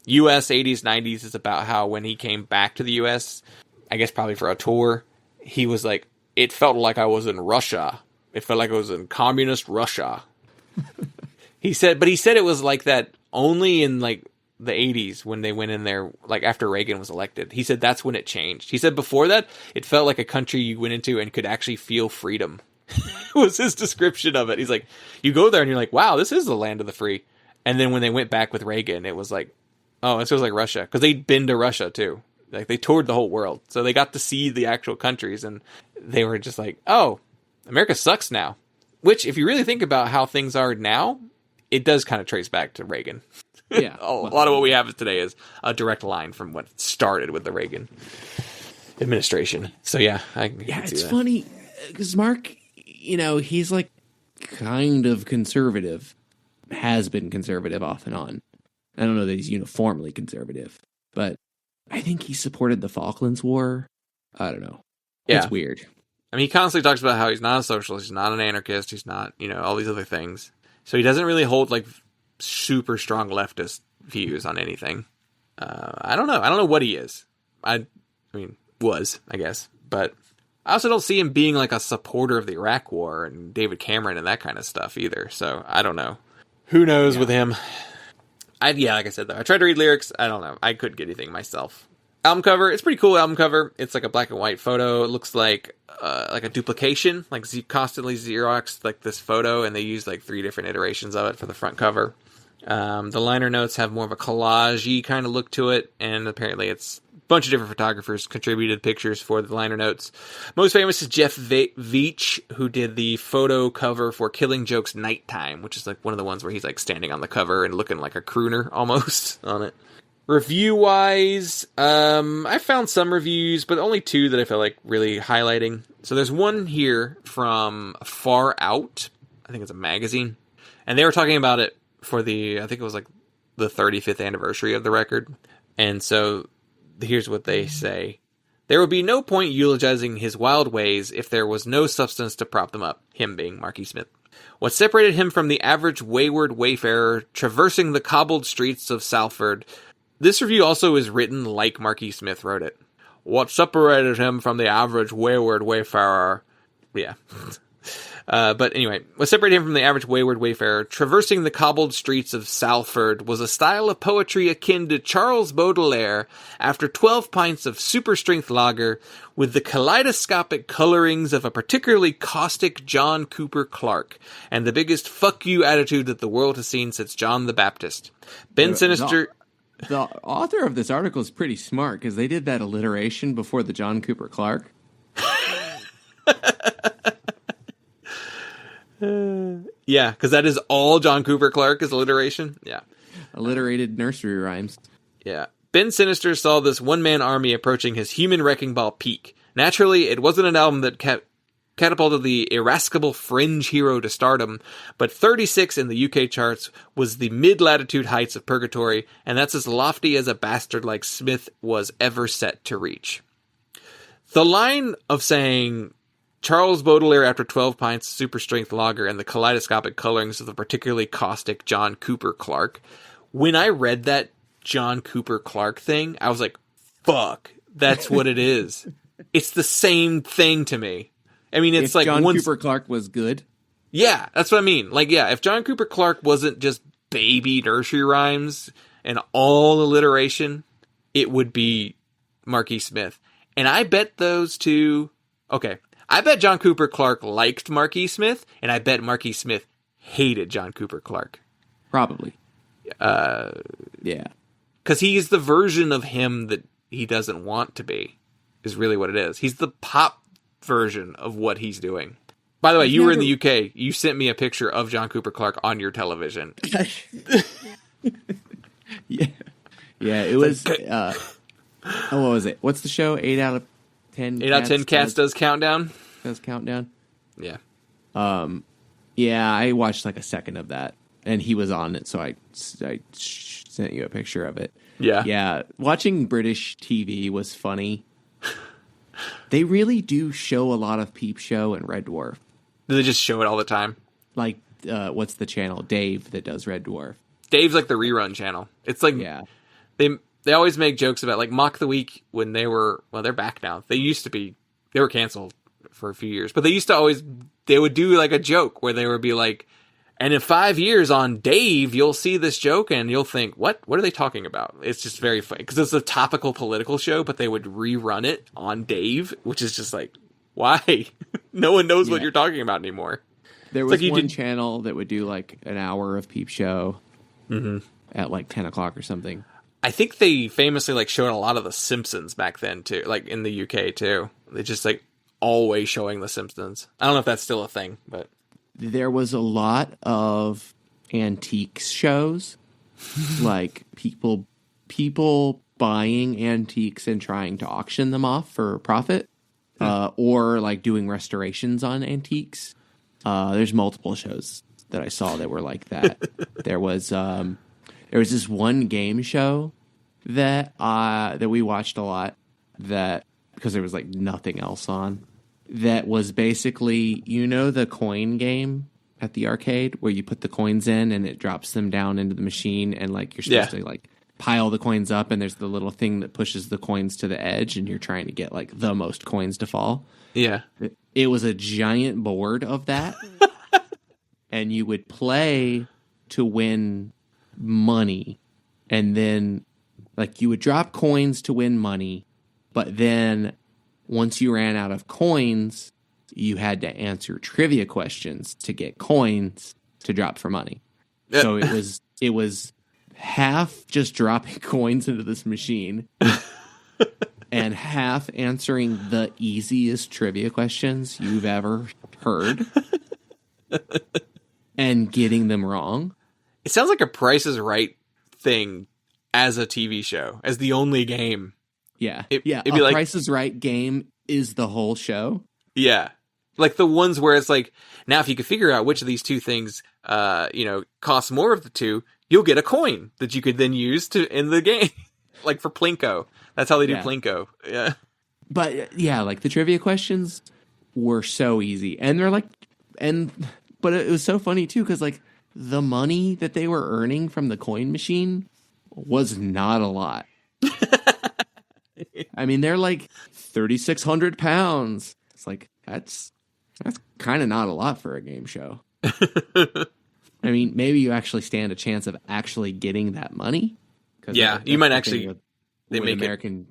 U.S. 80s, 90s is about how when he came back to the U.S., I guess probably for a tour, he was like, it felt like I was in Russia. It felt like I was in communist Russia. He said it was like that only in like the 80s when they went in there, like after Reagan was elected. He said that's when it changed. He said before that, it felt like a country you went into and could actually feel freedom. Was his description of it. He's like, you go there and you're like, wow, this is the land of the free. And then when they went back with Reagan, it was like, oh, this was like Russia. Because they'd been to Russia too. Like they toured the whole world. So they got to see the actual countries and they were just like, oh, America sucks now. Which, if you really think about how things are now, it does kind of trace back to Reagan. Yeah. A lot of what we have today is a direct line from what started with the Reagan administration. So yeah, it's funny because Mark, he's like kind of conservative, has been conservative off and on. I don't know that he's uniformly conservative, but I think he supported the Falklands War. I don't know. Yeah. It's weird. I mean, he constantly talks about how he's not a socialist, he's not an anarchist, he's not, all these other things. So he doesn't really hold like super strong leftist views on anything. I don't know. I don't know what he is. I guess. But I also don't see him being like a supporter of the Iraq War and David Cameron and that kind of stuff either. So I don't know. Who knows with him? Like I said, though, I tried to read lyrics. I don't know. I couldn't get anything myself. Album cover. It's a pretty cool album cover. It's like a black and white photo. It looks like a duplication, like constantly Xeroxed like this photo, and they use like 3 different iterations of it for the front cover. The liner notes have more of a collage-y kind of look to it, and apparently it's a bunch of different photographers contributed pictures for the liner notes. Most famous is Jeff Veach, who did the photo cover for Killing Joke's Nighttime, which is like one of the ones where he's like standing on the cover and looking like a crooner almost on it. Review-wise, I found some reviews, but only 2 that I felt like really highlighting. So there's one here from Far Out. I think it's a magazine. And they were talking about it for I think it was like the 35th anniversary of the record. And so here's what they say. There would be no point eulogizing his wild ways if there was no substance to prop them up, him being Marky Smith. What separated him from the average wayward wayfarer traversing the cobbled streets of Salford. This review also is written like Marky Smith wrote it. What separated him from the average wayward wayfarer. Yeah. But anyway, what separated him from the average wayward wayfarer traversing the cobbled streets of Salford was a style of poetry akin to Charles Baudelaire after 12 pints of super-strength lager with the kaleidoscopic colorings of a particularly caustic John Cooper Clarke and the biggest fuck you attitude that the world has seen since John the Baptist. Bend Sinister... The author of this article is pretty smart because they did that alliteration before the John Cooper Clarke. Yeah, because that is all John Cooper Clarke is alliteration. Yeah. Alliterated nursery rhymes. Yeah. Bend Sinister saw this one-man army approaching his human wrecking ball peak. Naturally, it wasn't an album that catapulted the irascible fringe hero to stardom, but 36 in the UK charts was the mid-latitude heights of purgatory, and that's as lofty as a bastard like Smith was ever set to reach. The line of saying Charles Baudelaire after 12 pints super strength lager and the kaleidoscopic colorings of the particularly caustic John Cooper Clarke, when I read that John Cooper Clarke thing, I was like, fuck, that's what it is. It's the same thing to me. I mean, it's if like John Cooper Clarke was good. Yeah, that's what I mean. Like, yeah, if John Cooper Clarke wasn't just baby nursery rhymes and all alliteration, it would be Marky Smith. And I bet those two... Okay, I bet John Cooper Clarke liked Marky Smith, and I bet Marky Smith hated John Cooper Clarke. Probably. Yeah. Because he's the version of him that he doesn't want to be, is really what it is. He's the pop version of what he's doing. By the way, you were in the UK. You sent me a picture of John Cooper Clarke on your television. Yeah. Yeah, it was... what was it? What's the show? 8 out of 10 8 out of 10 Cats does countdown? Does countdown? Yeah. Yeah, I watched like a second of that, and he was on it, so I sent you a picture of it. Yeah. Yeah, watching British TV was funny. They really do show a lot of Peep Show and Red Dwarf. Do they just show it all the time? Like, what's the channel? Dave that does Red Dwarf. Dave's like the rerun channel. It's like, yeah. They always make jokes about, like, Mock the Week when they were, well, they're back now. They were canceled for a few years, but they would do like a joke where they would be like, And in 5 years on Dave, you'll see this joke and you'll think, what are they talking about? It's just very funny because it's a topical political show, but they would rerun it on Dave, which is just like, why? No one knows what you're talking about anymore. There was one channel that would do like an hour of Peep Show at like 10 o'clock or something. I think they famously like showed a lot of The Simpsons back then too, like in the UK too. They just like always showing The Simpsons. I don't know if that's still a thing, but there was a lot of antiques shows, like people buying antiques and trying to auction them off for profit, or like doing restorations on antiques. There's multiple shows that I saw that were like that. There was this one game show that we watched a lot, that because there was like nothing else on, that was basically, the coin game at the arcade where you put the coins in and it drops them down into the machine, and like you're supposed to like pile the coins up, and there's the little thing that pushes the coins to the edge, and you're trying to get like the most coins to fall. Yeah. It was a giant board of that. And you would play to win money. And then like you would drop coins to win money. But then once you ran out of coins, you had to answer trivia questions to get coins to drop for money. So it was half just dropping coins into this machine and half answering the easiest trivia questions you've ever heard and getting them wrong. It sounds like a Price is Right thing as a TV show, as the only game. Yeah. It'd be a like, Price is Right game is the whole show. Yeah. Like the ones where it's like, now if you could figure out which of these two things, costs more of the two, you'll get a coin that you could then use to end the game. Like for Plinko. That's how they do Plinko. Yeah. But yeah, like the trivia questions were so easy. And they're like, but it was so funny too, because like the money that they were earning from the coin machine was not a lot. I mean, they're like 3,600 pounds. It's like, that's kind of not a lot for a game show. I mean, maybe you actually stand a chance of actually getting that money. Yeah, you might actually. They make American,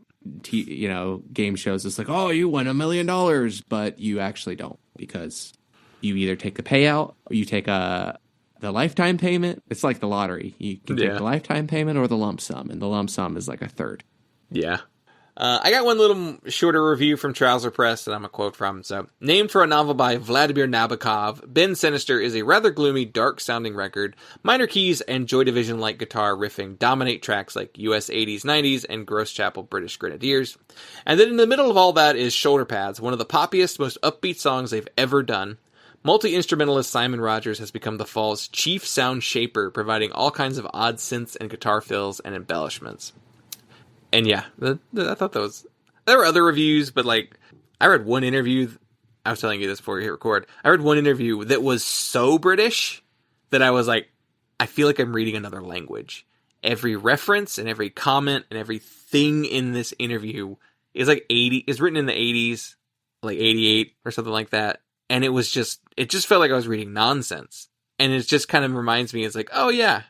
game shows. It's like, oh, you won $1 million, but you actually don't, because you either take the payout or you take the lifetime payment. It's like the lottery. You can take the lifetime payment or the lump sum, and the lump sum is like a third. Yeah. I got one little shorter review from Trouser Press that I'm a quote from. So, named for a novel by Vladimir Nabokov, Bend Sinister is a rather gloomy, dark-sounding record. Minor keys and Joy Division-like guitar riffing dominate tracks like US 80s, 90s, and Gross Chapel British Grenadiers. And then in the middle of all that is Shoulder Pads, one of the poppiest, most upbeat songs they've ever done. Multi-instrumentalist Simon Rogers has become the Fall's chief sound shaper, providing all kinds of odd synths and guitar fills and embellishments. And yeah, I thought there were other reviews, but like, I read one interview, I was telling you this before we hit record, I read one interview that was so British that I was like, I feel like I'm reading another language. Every reference and every comment and everything in this interview is like is written in the 80s, like 88 or something like that. And it just felt like I was reading nonsense. And it just kind of reminds me, it's like, oh yeah,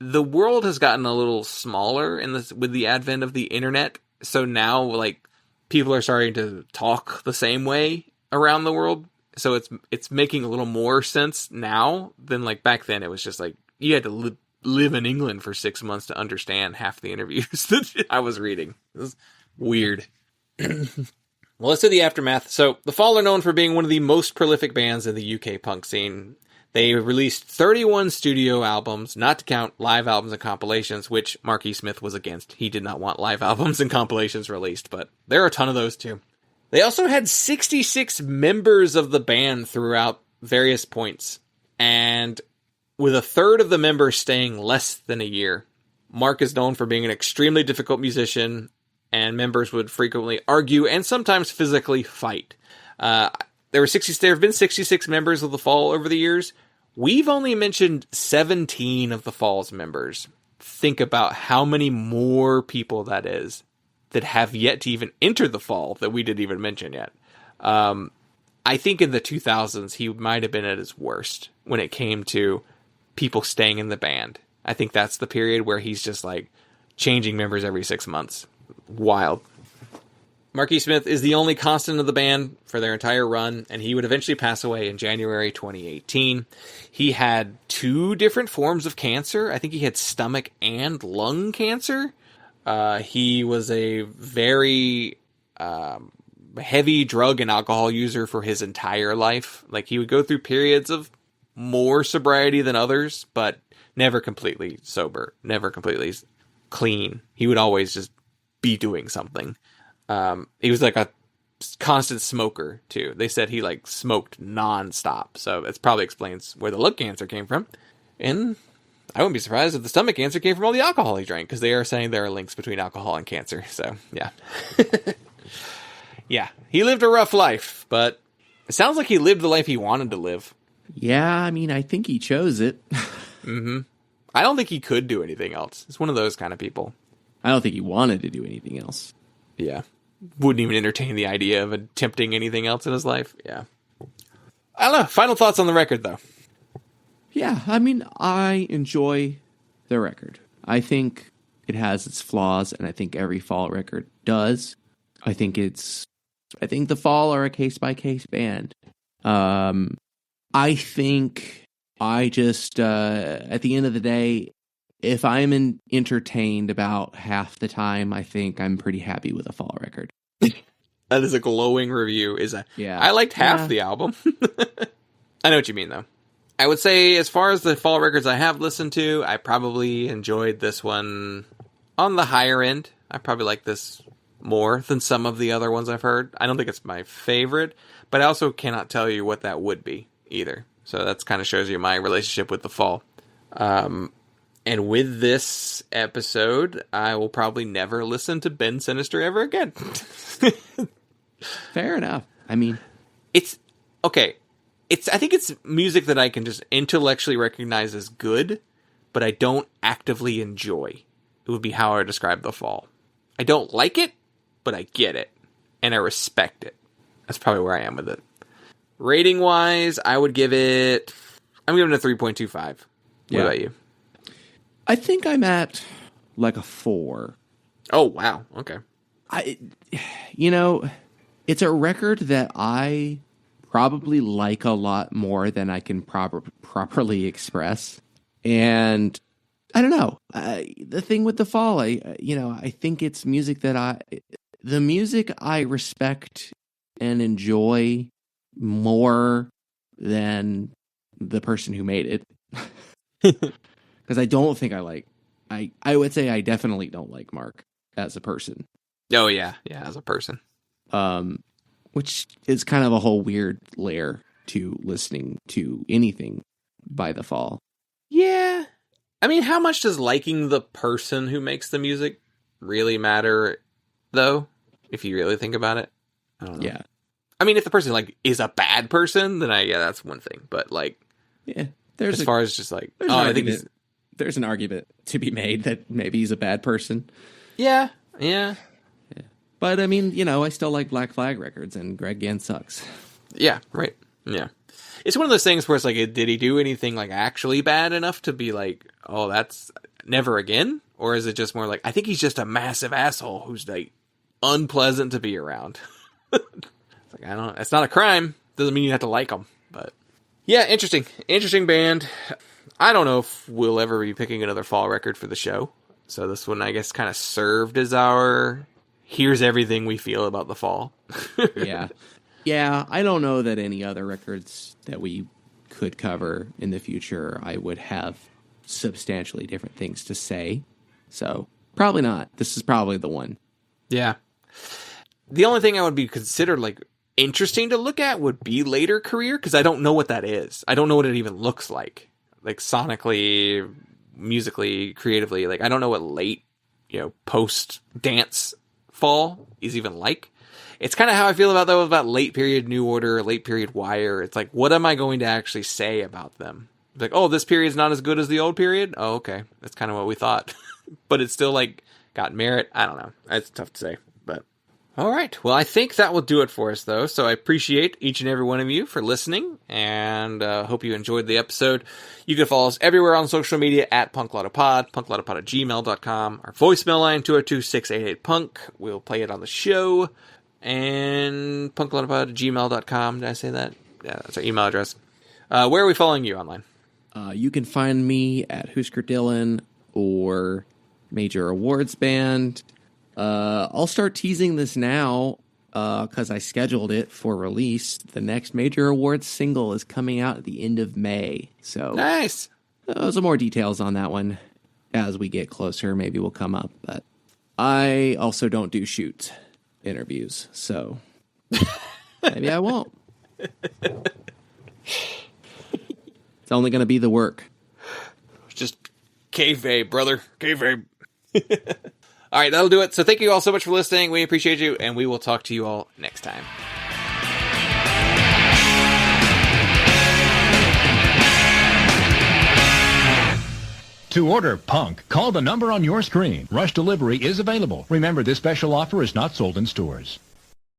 the world has gotten a little smaller with the advent of the internet. So now, like, people are starting to talk the same way around the world. So it's making a little more sense now than like back then. It was just like you had to live in England for 6 months to understand half the interviews that I was reading. It was weird. Well, let's do the aftermath. So the Fall are known for being one of the most prolific bands in the UK punk scene. They released 31 studio albums, not to count live albums and compilations, which Marky Smith was against. He did not want live albums and compilations released, but there are a ton of those too. They also had 66 members of the band throughout various points, and with a third of the members staying less than a year. Mark is known for being an extremely difficult musician, and members would frequently argue and sometimes physically fight. There have been 66 members of the Fall over the years. We've only mentioned 17 of the Fall's members. Think about how many more people that is that have yet to even enter the Fall that we didn't even mention yet. I think in the 2000s, he might have been at his worst when it came to people staying in the band. I think that's the period where he's just like changing members every 6 months. Wild. Marky Smith is the only constant of the band for their entire run, and he would eventually pass away in January 2018. He had 2 different forms of cancer. I think he had stomach and lung cancer. He was a very heavy drug and alcohol user for his entire life. Like, he would go through periods of more sobriety than others, but never completely sober, never completely clean. He would always just be doing something. He was like a constant smoker too. They said he like smoked nonstop, so it probably explains where the lung cancer came from. And I wouldn't be surprised if the stomach cancer came from all the alcohol he drank, because they are saying there are links between alcohol and cancer. So yeah. Yeah, he lived a rough life, but it sounds like he lived the life he wanted to live. Yeah, I mean, I think he chose it. Mm-hmm. I don't think he could do anything else. He's one of those kind of people. I don't think he wanted to do anything else. Yeah. Wouldn't even entertain the idea of attempting anything else in his life. Yeah. I don't know. Final thoughts on the record, though. Yeah, I mean, I enjoy the record. I think it has its flaws, and I think every Fall record does. I think the Fall are a case-by-case band. I think I just, at the end of the day, if I'm entertained about half the time, I think I'm pretty happy with a Fall record. That is a glowing review. Yeah. I liked half the album. I know what you mean, though. I would say, as far as the Fall records I have listened to, I probably enjoyed this one on the higher end. I probably like this more than some of the other ones I've heard. I don't think it's my favorite, but I also cannot tell you what that would be either. So that's kind of shows you my relationship with the Fall. And with this episode, I will probably never listen to Bend Sinister ever again. Fair enough. I mean, it's okay. I think it's music that I can just intellectually recognize as good, but I don't actively enjoy. It would be how I would describe the Fall. I don't like it, but I get it, and I respect it. That's probably where I am with it. Rating wise, I'm giving it a 3.25. What about you? I think I'm at like a 4. Oh, wow. Okay. It's a record that I probably like a lot more than I can properly express. And I don't know. The thing with the Fall, I think it's music that the music I respect and enjoy more than the person who made it. Because I don't think I would say I definitely don't like Mark as a person. Oh, yeah. Yeah, as a person. Which is kind of a whole weird layer to listening to anything by the Fall. Yeah. I mean, how much does liking the person who makes the music really matter, though? If you really think about it. I don't know. Yeah. I mean, if the person, is a bad person, then that's one thing. But, yeah, there's an argument to be made that maybe he's a bad person. Yeah. But, I mean, I still like Black Flag records, and Greg Gann sucks. Yeah, right. Yeah. It's one of those things where it's did he do anything, actually bad enough to be oh, that's never again? Or is it just more I think he's just a massive asshole who's, unpleasant to be around? It's I don't know. It's not a crime. Doesn't mean you have to like them. But, yeah, interesting. Interesting band. I don't know if we'll ever be picking another Fall record for the show. So this one, I guess, kind of served as our... Here's everything we feel about the Fall. Yeah. Yeah, I don't know that any other records that we could cover in the future, I would have substantially different things to say. So, probably not. This is probably the one. Yeah. The only thing I would be considered, interesting to look at would be later career, because I don't know what that is. I don't know what it even looks like. Sonically, musically, creatively. I don't know what late, post-dance Fall is even like. It's kind of how I feel about late period New Order, late period Wire. It's what am I going to actually say about them? Oh, this period's not as good as the old period? Oh, okay. That's kind of what we thought. But it's still got merit. I don't know. It's tough to say. But All right. Well, I think that will do it for us, though. So I appreciate each and every one of you for listening, and hope you enjoyed the episode. You can follow us everywhere on social media at punklautapod, punklautapod@gmail.com. Our voicemail line, 202-688-PUNK. We'll play it on the show. And punklautapod@gmail.com. Did I say that? Yeah, that's our email address. Where are we following you online? You can find me at Husker Dylan or Major Awards Band. I'll start teasing this now because I scheduled it for release. The next Major Awards single is coming out at the end of May. So Nice. Some more details on that one as we get closer. Maybe will come up. But I also don't do shoot interviews, so maybe I won't. It's only going to be the work. Just kayfabe, brother. Kayfabe. All right, that'll do it. So thank you all so much for listening. We appreciate you, and we will talk to you all next time. To order Punk, call the number on your screen. Rush delivery is available. Remember, this special offer is not sold in stores.